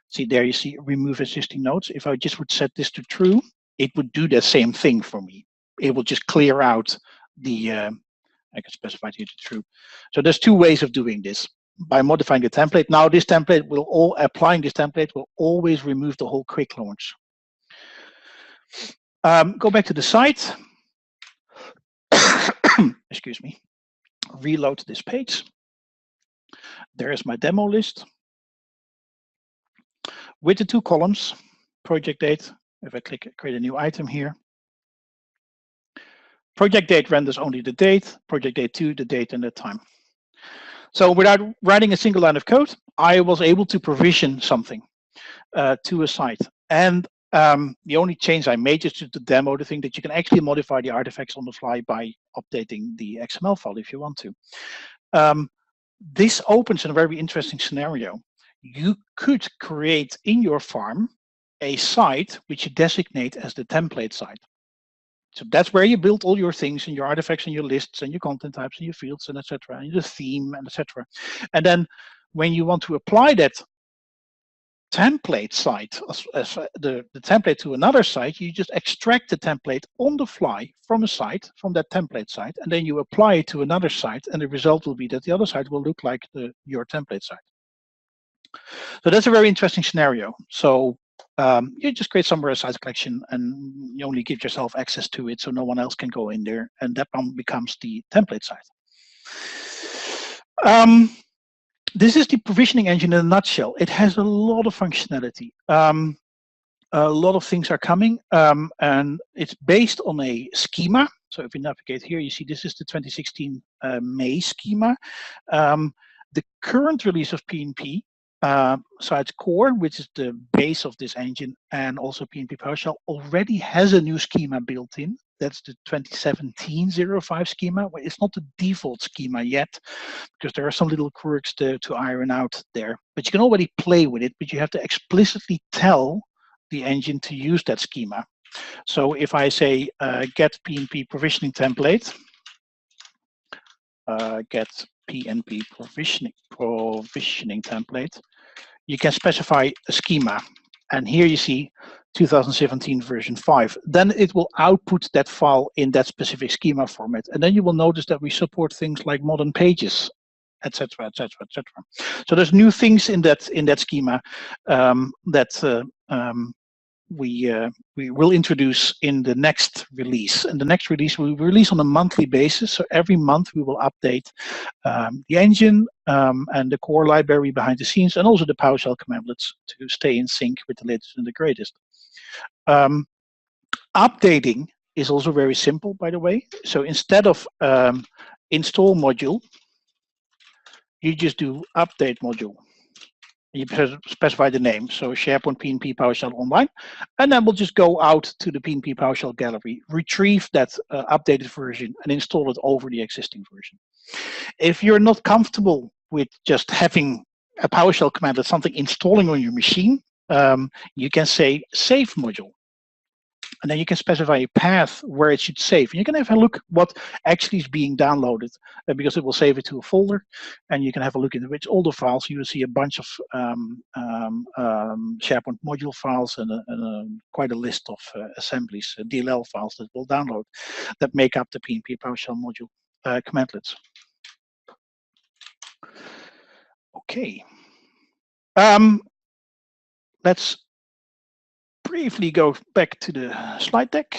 see there you see remove existing nodes. If I just would set this to true, it would do the same thing for me. It will just clear out the, I can specify it to true. So there's two ways of doing this. By modifying the template, now this template will applying this template will always remove the whole quick launch. Go back to the site. Excuse me. Reload this page. There is my demo list with the two columns, project date. If I click create a new item here, project date renders only the date, project date 2, the date and the time. So without writing a single line of code, I was able to provision something to a site. And the only change I made is to demo the thing that you can actually modify the artifacts on the fly by updating the XML file if you want to. This opens a very interesting scenario. You could create in your farm a site which you designate as the template site. So that's where you build all your things and your artifacts and your lists and your content types and your fields and etc. and the theme and etc. And then when you want to apply that template site, as the template to another site, you just extract the template on the fly from a site, from that template site, and then you apply it to another site, and the result will be that the other site will look like your template site. So that's a very interesting scenario. So you just create somewhere a site collection, and you only give yourself access to it, so no one else can go in there, and that one becomes the template site. This is the provisioning engine in a nutshell. It has a lot of functionality. A lot of things are coming, and it's based on a schema. So if you navigate here, you see this is the 2016 May schema. The current release of PnP, Sites Core, which is the base of this engine, and also PNP PowerShell, already has a new schema built in. That's the 2017-05 schema. Well, it's not the default schema yet, because there are some little quirks to iron out there. But you can already play with it, but you have to explicitly tell the engine to use that schema. So if I say get PNP provisioning template, get PNP provisioning template, you can specify a schema. And here you see 2017 version 5. Then it will output that file in that specific schema format. And then you will notice that we support things like modern pages, etc., etc., etc. So there's new things in that schema that we will introduce in the next release. And the next release we will release on a monthly basis. So every month we will update the engine and the core library behind the scenes, and also the PowerShell Commandlets to stay in sync with the latest and the greatest. Updating is also very simple, by the way. So instead of install module, you just do update module. You specify the name, so SharePoint PnP PowerShell Online, and then we'll just go out to the PnP PowerShell gallery, retrieve that updated version, and install it over the existing version. If you're not comfortable with just having a PowerShell command that's something installing on your machine, you can say save module. And then you can specify a path where it should save. And you can have a look what actually is being downloaded, because it will save it to a folder. And you can have a look into which older files. You will see a bunch of SharePoint module files and quite a list of assemblies, DLL files that will download that make up the PNP PowerShell module commandlets. Okay. Let's briefly go back to the slide deck.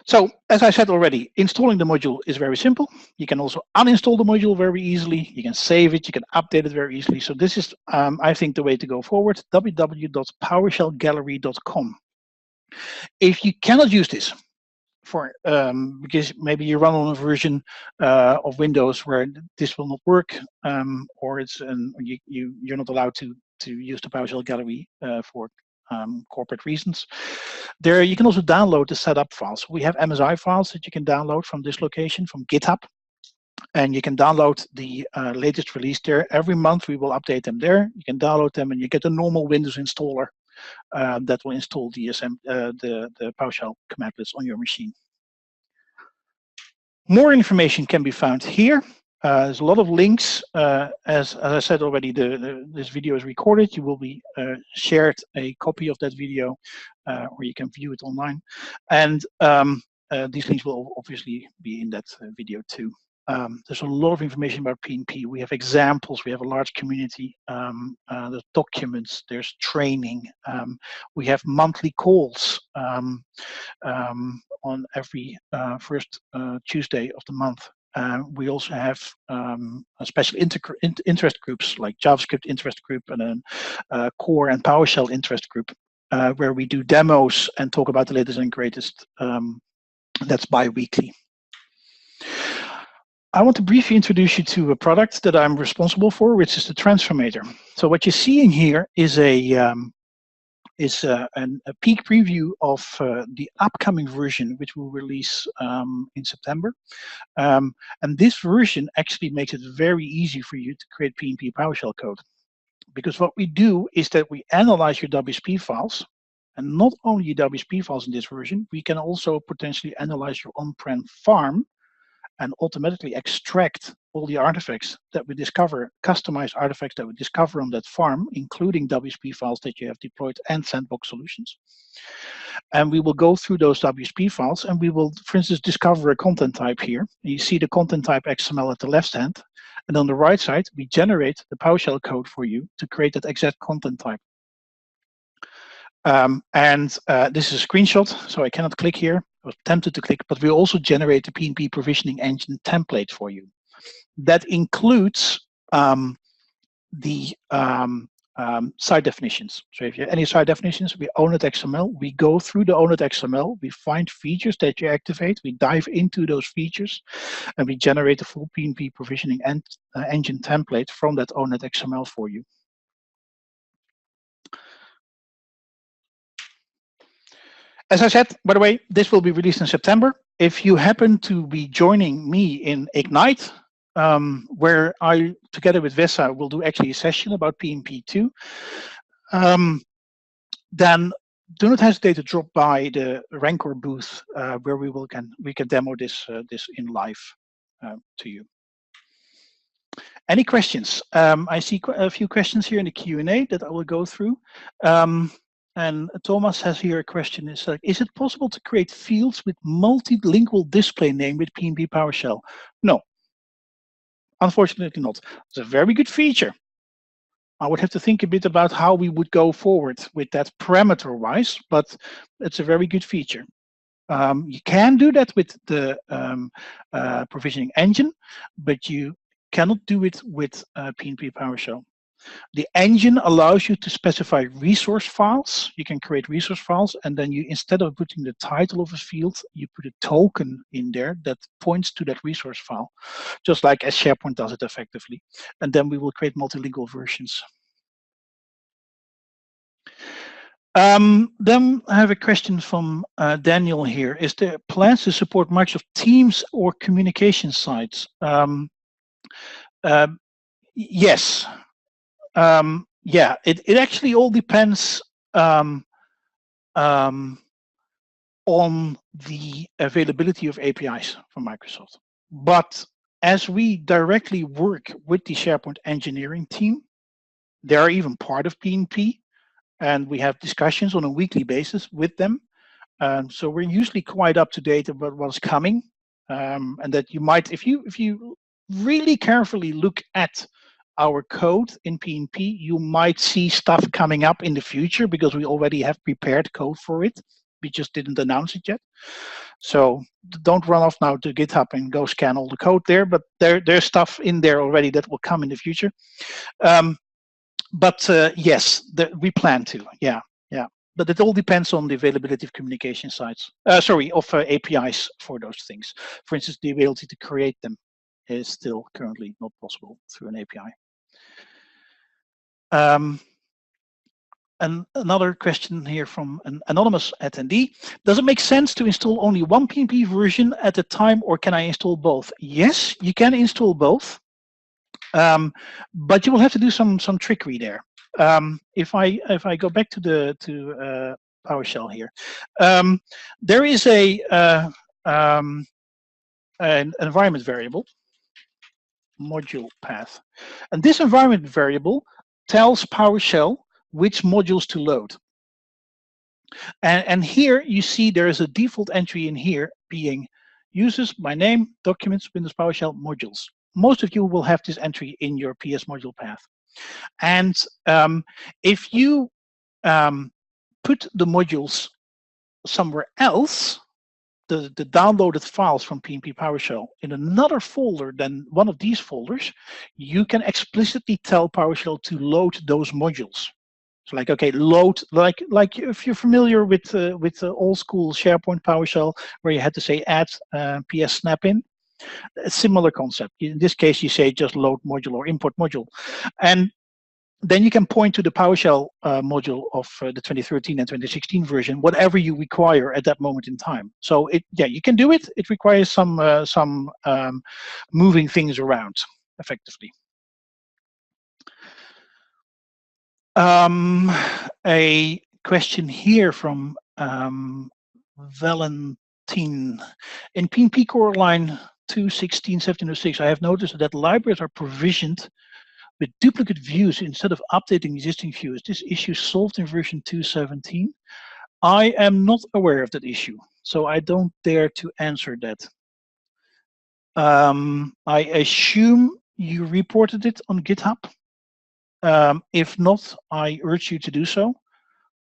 So, as I said already, installing the module is very simple. You can also uninstall the module very easily. You can save it, you can update it very easily. So this is, I think, the way to go forward, www.powershellgallery.com. If you cannot use this, because maybe you run on a version of Windows where this will not work, or it's you're not allowed to use the PowerShell gallery for corporate reasons. There you can also download the setup files. We have MSI files that you can download from this location, from GitHub, and you can download the latest release there. Every month we will update them there. You can download them, and you get a normal Windows installer that will install the PowerShell commandlets on your machine. More information can be found here. There's a lot of links. As I said already, this video is recorded. You will be shared a copy of that video, or you can view it online. And these links will obviously be in that video too. There's a lot of information about PnP. We have examples. We have a large community. There's documents. There's training. We have monthly calls on every first Tuesday of the month. We also have special interest groups like JavaScript interest group and then Core and PowerShell interest group, where we do demos and talk about the latest and greatest. That's bi-weekly. I want to briefly introduce you to a product that I'm responsible for, which is the Transformator. So what you're seeing here is a peek preview of the upcoming version, which we'll release in September. And this version actually makes it very easy for you to create PNP PowerShell code. Because what we do is that we analyze your WSP files, and not only your WSP files in this version, we can also potentially analyze your on-prem farm and automatically extract all the artifacts that we discover, customized artifacts that we discover on that farm, including WSP files that you have deployed and Sandbox solutions. And we will go through those WSP files, and we will, for instance, discover a content type here. You see the content type XML at the left hand, and on the right side, we generate the PowerShell code for you to create that exact content type. This is a screenshot, so I cannot click here. I was tempted to click, but we also generate the PNP Provisioning Engine template for you. That includes the site definitions. So if you have any site definitions, we own it XML. We go through the own it XML. We find features that you activate. We dive into those features, and we generate a full PNP Provisioning Engine template from that own it XML for you. As I said, by the way, this will be released in September. If you happen to be joining me in Ignite, where I, together with Vesa, will do actually a session about PnP2, then do not hesitate to drop by the Rencore booth, where we can demo this in live to you. Any questions? I see a few questions here in the Q&A that I will go through. And Thomas has here a question. It's like, is it possible to create fields with multilingual display name with PNP PowerShell? No, unfortunately not. It's a very good feature. I would have to think a bit about how we would go forward with that parameter-wise, but it's a very good feature. You can do that with the provisioning engine, but you cannot do it with PNP PowerShell. The engine allows you to specify resource files. You can create resource files, and then you, instead of putting the title of a field, you put a token in there that points to that resource file, just like as SharePoint does it effectively. And then we will create multilingual versions. Then I have a question from Daniel here. Is there plans to support Microsoft Teams or communication sites? Yes. Yeah, it actually all depends on the availability of APIs from Microsoft. But as we directly work with the SharePoint engineering team, they are even part of PnP, and we have discussions on a weekly basis with them. So we're usually quite up to date about what's coming, and that you might, if you really carefully look at our code in PnP, you might see stuff coming up in the future because we already have prepared code for it. We just didn't announce it yet. So don't run off now to GitHub and go scan all the code there, but there's stuff in there already that will come in the future. Yes, we plan to, yeah. But it all depends on the availability of communication sites, of APIs for those things. For instance, the ability to create them is still currently not possible through an API. And another question here from an anonymous attendee. Does it make sense to install only one PnP version at a time, or can I install both? Yes, you can install both, but you will have to do some trickery there. If I go back to PowerShell here, there is an environment variable, module path, and this environment variable tells PowerShell which modules to load. And here you see there is a default entry in here being users by name, documents, Windows PowerShell modules. Most of you will have this entry in your PS module path. And if you put the modules somewhere else, the downloaded files from PNP PowerShell in another folder than one of these folders, you can explicitly tell PowerShell to load those modules. So like, okay, load, like if you're familiar with old school SharePoint PowerShell, where you had to say add PS snap-in, a similar concept. In this case, you say just load module or import module. And then you can point to the PowerShell module of the 2013 and 2016 version, whatever you require at that moment in time. So yeah, you can do it. It requires some moving things around effectively. A question here from Valentine. In PnP Core Online 2.16.17.06, I have noticed that libraries are provisioned with duplicate views instead of updating existing views. This issue solved in version 2.17. I am not aware of that issue, so I don't dare to answer that. I assume you reported it on GitHub. If not, I urge you to do so.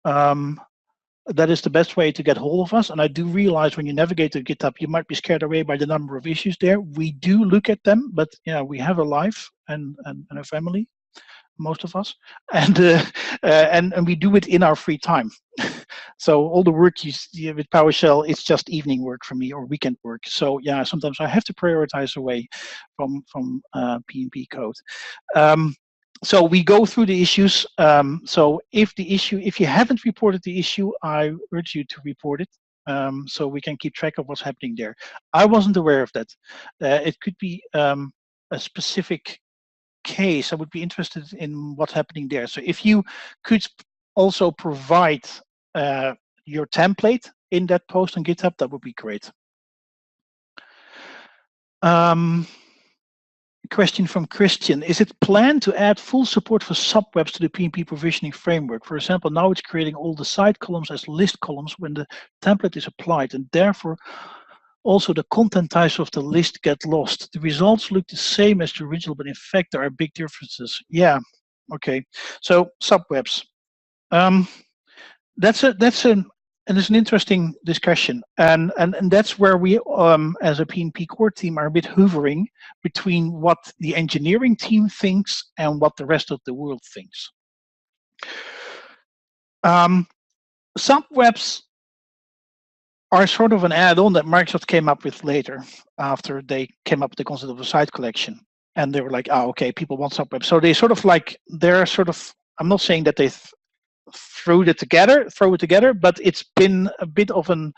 That is the best way to get hold of us. And I do realize when you navigate to GitHub, you might be scared away by the number of issues there. We do look at them, but yeah, we have a life and a family, most of us, and we do it in our free time. So all the work you see with PowerShell, it's just evening work for me or weekend work. So yeah, sometimes I have to prioritize away from PnP code. So we go through the issues. So if you haven't reported the issue, I urge you to report it, so we can keep track of what's happening there. I wasn't aware of that. It could be a specific case. I would be interested in what's happening there. So if you could also provide your template in that post on GitHub, that would be great. Question from Christian. Is it planned to add full support for subwebs to the PNP provisioning framework? For example, now it's creating all the side columns as list columns when the template is applied, and therefore also the content types of the list get lost. The results look the same as the original, but in fact there are big differences. Yeah, okay. So subwebs. And it's an interesting discussion, and that's where we, as a PNP core team, are a bit hovering between what the engineering team thinks and what the rest of the world thinks. Subwebs are sort of an add-on that Microsoft came up with later, after they came up with the concept of a site collection, and they were like, oh, okay, people want subwebs. So they sort of like, they're sort of, I'm not saying that they throw it together, but it's been a bit of an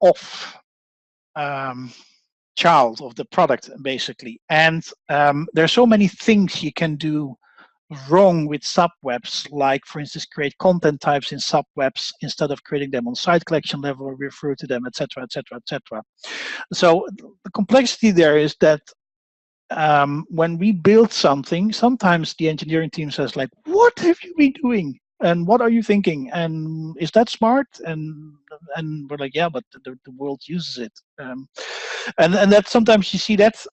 off child of the product, basically. And there are so many things you can do wrong with subwebs, like, for instance, create content types in subwebs instead of creating them on site collection level or refer to them, etc., etc., etc. So the complexity there is that when we build something, sometimes the engineering team says, like, what have you been doing? And what are you thinking? And is that smart? And we're like, yeah, but the world uses it. And that sometimes you see that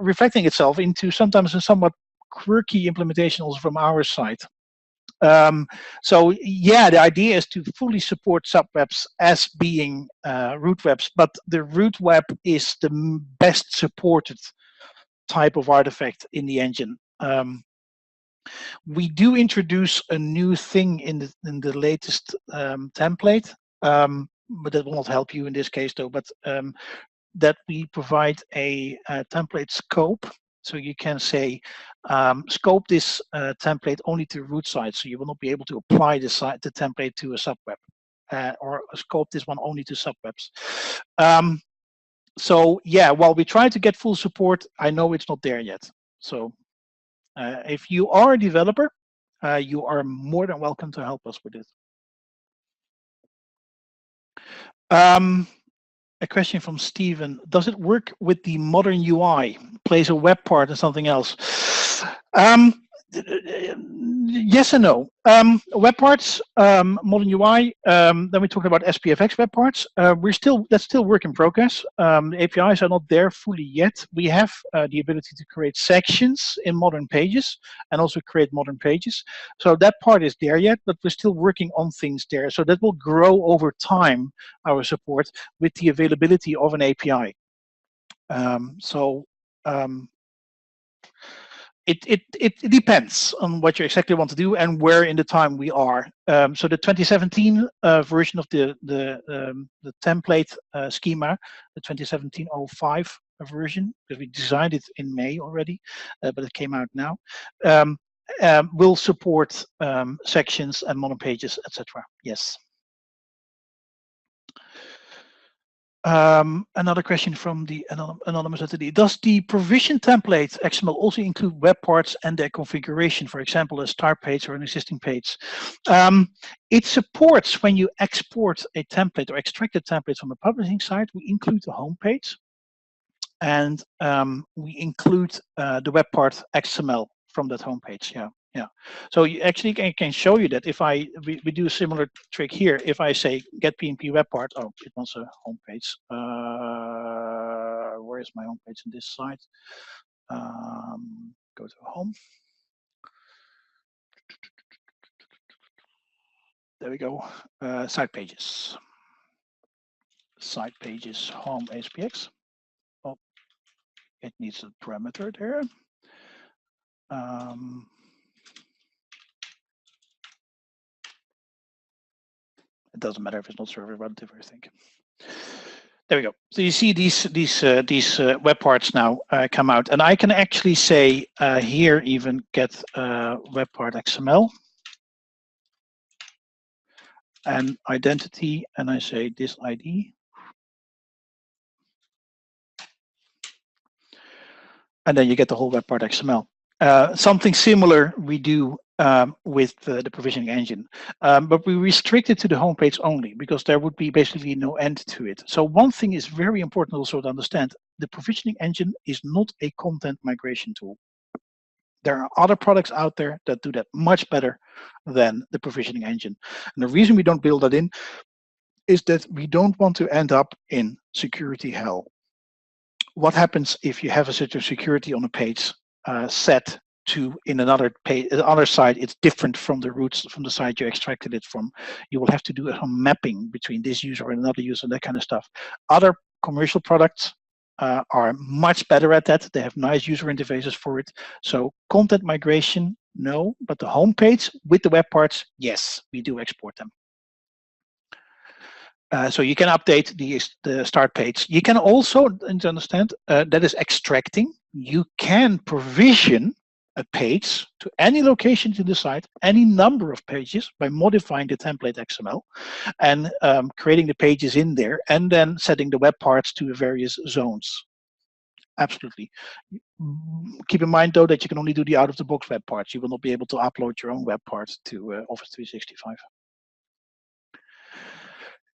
reflecting itself into sometimes a somewhat quirky implementation also from our side. So yeah, the idea is to fully support subwebs as being root webs, but the root web is the best supported type of artifact in the engine. We do introduce a new thing in the latest template, but that will not help you in this case, though. But that we provide a template scope, so you can say scope this template only to root sites, so you will not be able to apply the template to a subweb, or scope this one only to subwebs. So yeah, while we try to get full support, I know it's not there yet. So if you are a developer, you are more than welcome to help us with it. A question from Steven. Does it work with the modern UI? Plays a web part and something else? Yes and no. Web parts, modern UI. Then we talked about SPFX web parts. That's still work in progress. The APIs are not there fully yet. We have the ability to create sections in modern pages and also create modern pages. So that part is there yet, but we're still working on things there. So that will grow over time, our support, with the availability of an API. It depends on what you exactly want to do and where in the time we are. So the 2017 version of the template schema, the 2017-05 version, because we designed it in May already, but it came out now, will support sections and modern pages, etc. Yes. Another question from the anonymous entity. Does the provision template XML also include web parts and their configuration, for example, a start page or an existing page? It supports when you export a template or extract a template from a publishing site, we include the home page. and we include the web part XML from that homepage. Yeah. So you actually can show you that if we do a similar trick here. If I say get PNP web part, oh, it wants a homepage. Where is my homepage on this site? Go to home. There we go. Site pages. Site pages, home ASPX. Oh, it needs a parameter there. It doesn't matter if it's not server relative, I think. There we go. So you see these web parts now come out, and I can actually say here even get web part XML and identity, and I say this ID, and then you get the whole web part XML. Something similar we do with the provisioning engine, but we restrict it to the homepage only because there would be basically no end to it. So one thing is very important also to understand: the provisioning engine is not a content migration tool. There are other products out there that do that much better than the provisioning engine. And the reason we don't build that in is that we don't want to end up in security hell. What happens if you have a set of security on a page set to in another page, other side, it's different from the roots from the side you extracted it from. You will have to do some mapping between this user and another user, that kind of stuff. Other commercial products are much better at that. They have nice user interfaces for it. So content migration, no, but the home page with the web parts, yes, we do export them. So you can update the start page. You can also, to understand, that is extracting. You can provision a page to any location to the site, any number of pages by modifying the template XML and creating the pages in there and then setting the web parts to the various zones. Absolutely. Keep in mind though that you can only do the out-of-the-box web parts. You will not be able to upload your own web parts to Office 365.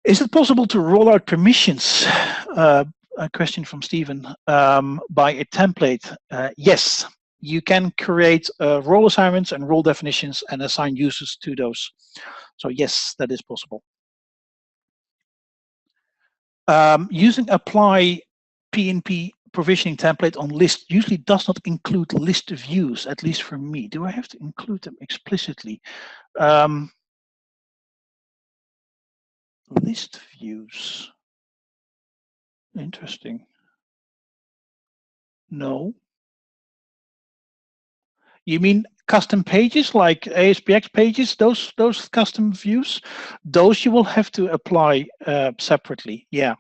Is it possible to roll out permissions? A question from Stephen. By a template? Yes. You can create role assignments and role definitions and assign users to those. So yes, that is possible. Using apply PNP provisioning template on list usually does not include list views, at least for me. Do I have to include them explicitly? List views. Interesting. No. You mean custom pages like ASPX pages, those custom views? Those you will have to apply separately. Yeah.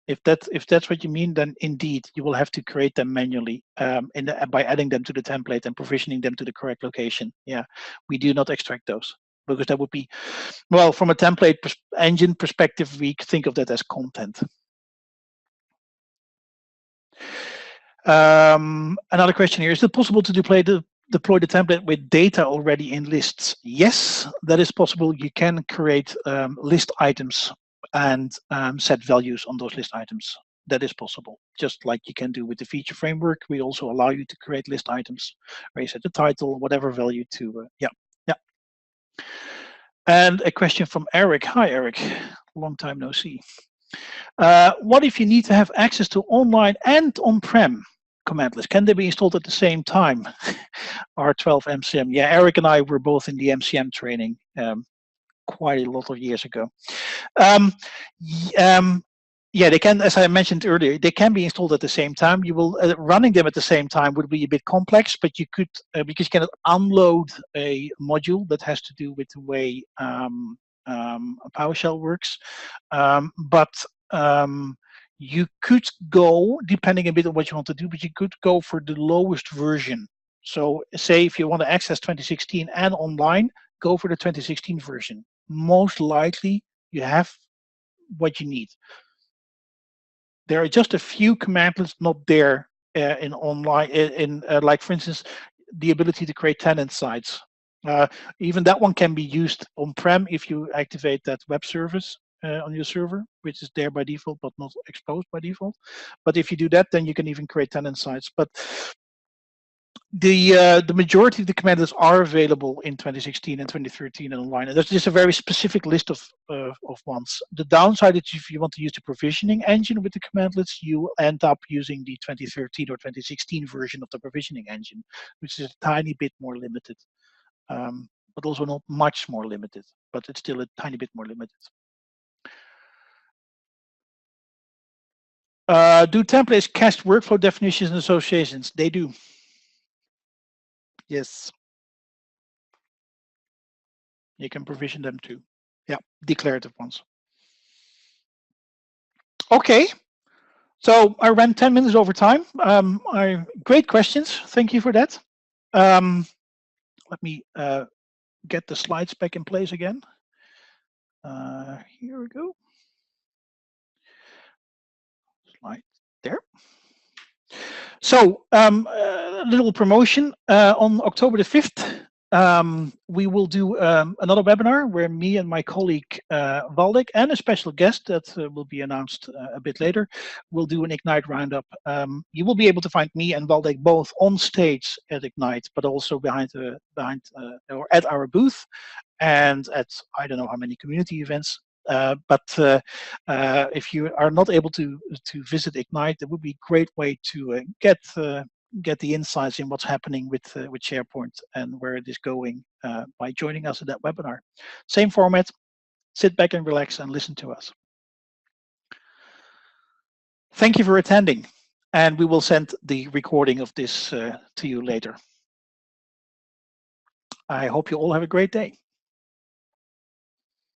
If that's what you mean, then indeed you will have to create them manually by adding them to the template and provisioning them to the correct location. Yeah, we do not extract those because that would be, well, from a template engine perspective, we think of that as content. Another question here: is it possible to deploy the template with data already in lists? Yes, that is possible. You can create list items and set values on those list items. That is possible. Just like you can do with the feature framework, we also allow you to create list items where you set the title, whatever value to, yeah. And a question from Eric. Hi, Eric. Long time no see. What if you need to have access to online and on-prem commandlets? Can they be installed at the same time? R12 MCM. Yeah, Eric and I were both in the MCM training quite a lot of years ago. Yeah, they can, as I mentioned earlier, they can be installed at the same time. You will running them at the same time would be a bit complex, but you could because you cannot unload a module that has to do with the way PowerShell works. You could go, depending a bit on what you want to do, but you could go for the lowest version. So say if you want to access 2016 and online, go for the 2016 version. Most likely you have what you need. There are just a few commandlets not there in online, like for instance, the ability to create tenant sites. Even that one can be used on-prem if you activate that web service on your server, which is there by default but not exposed by default. But if you do that, then you can even create tenant sites. But the majority of the commandlets are available in 2016 and 2013 and online. And there's just a very specific list of ones. The downside is if you want to use the provisioning engine with the commandlets, you end up using the 2013 or 2016 version of the provisioning engine, which is a tiny bit more limited, but also not much more limited, but it's still a tiny bit more limited. Do templates cast workflow definitions and associations? They do. Yes. You can provision them too. Yeah, declarative ones. Okay. So I ran 10 minutes over time. Great questions. Thank you for that. Let me get the slides back in place again. Here we go. Slide there. So a little promotion. On October the 5th, we will do another webinar where me and my colleague Waldeck and a special guest that will be announced a bit later will do an Ignite roundup. You will be able to find me and Waldeck both on stage at Ignite, but also behind or at our booth and at I don't know how many community events. But if you are not able to visit Ignite, it would be a great way to get the insights in what's happening with SharePoint and where it is going by joining us at that webinar. Same format, sit back and relax and listen to us. Thank you for attending, and we will send the recording of this to you later. I hope you all have a great day.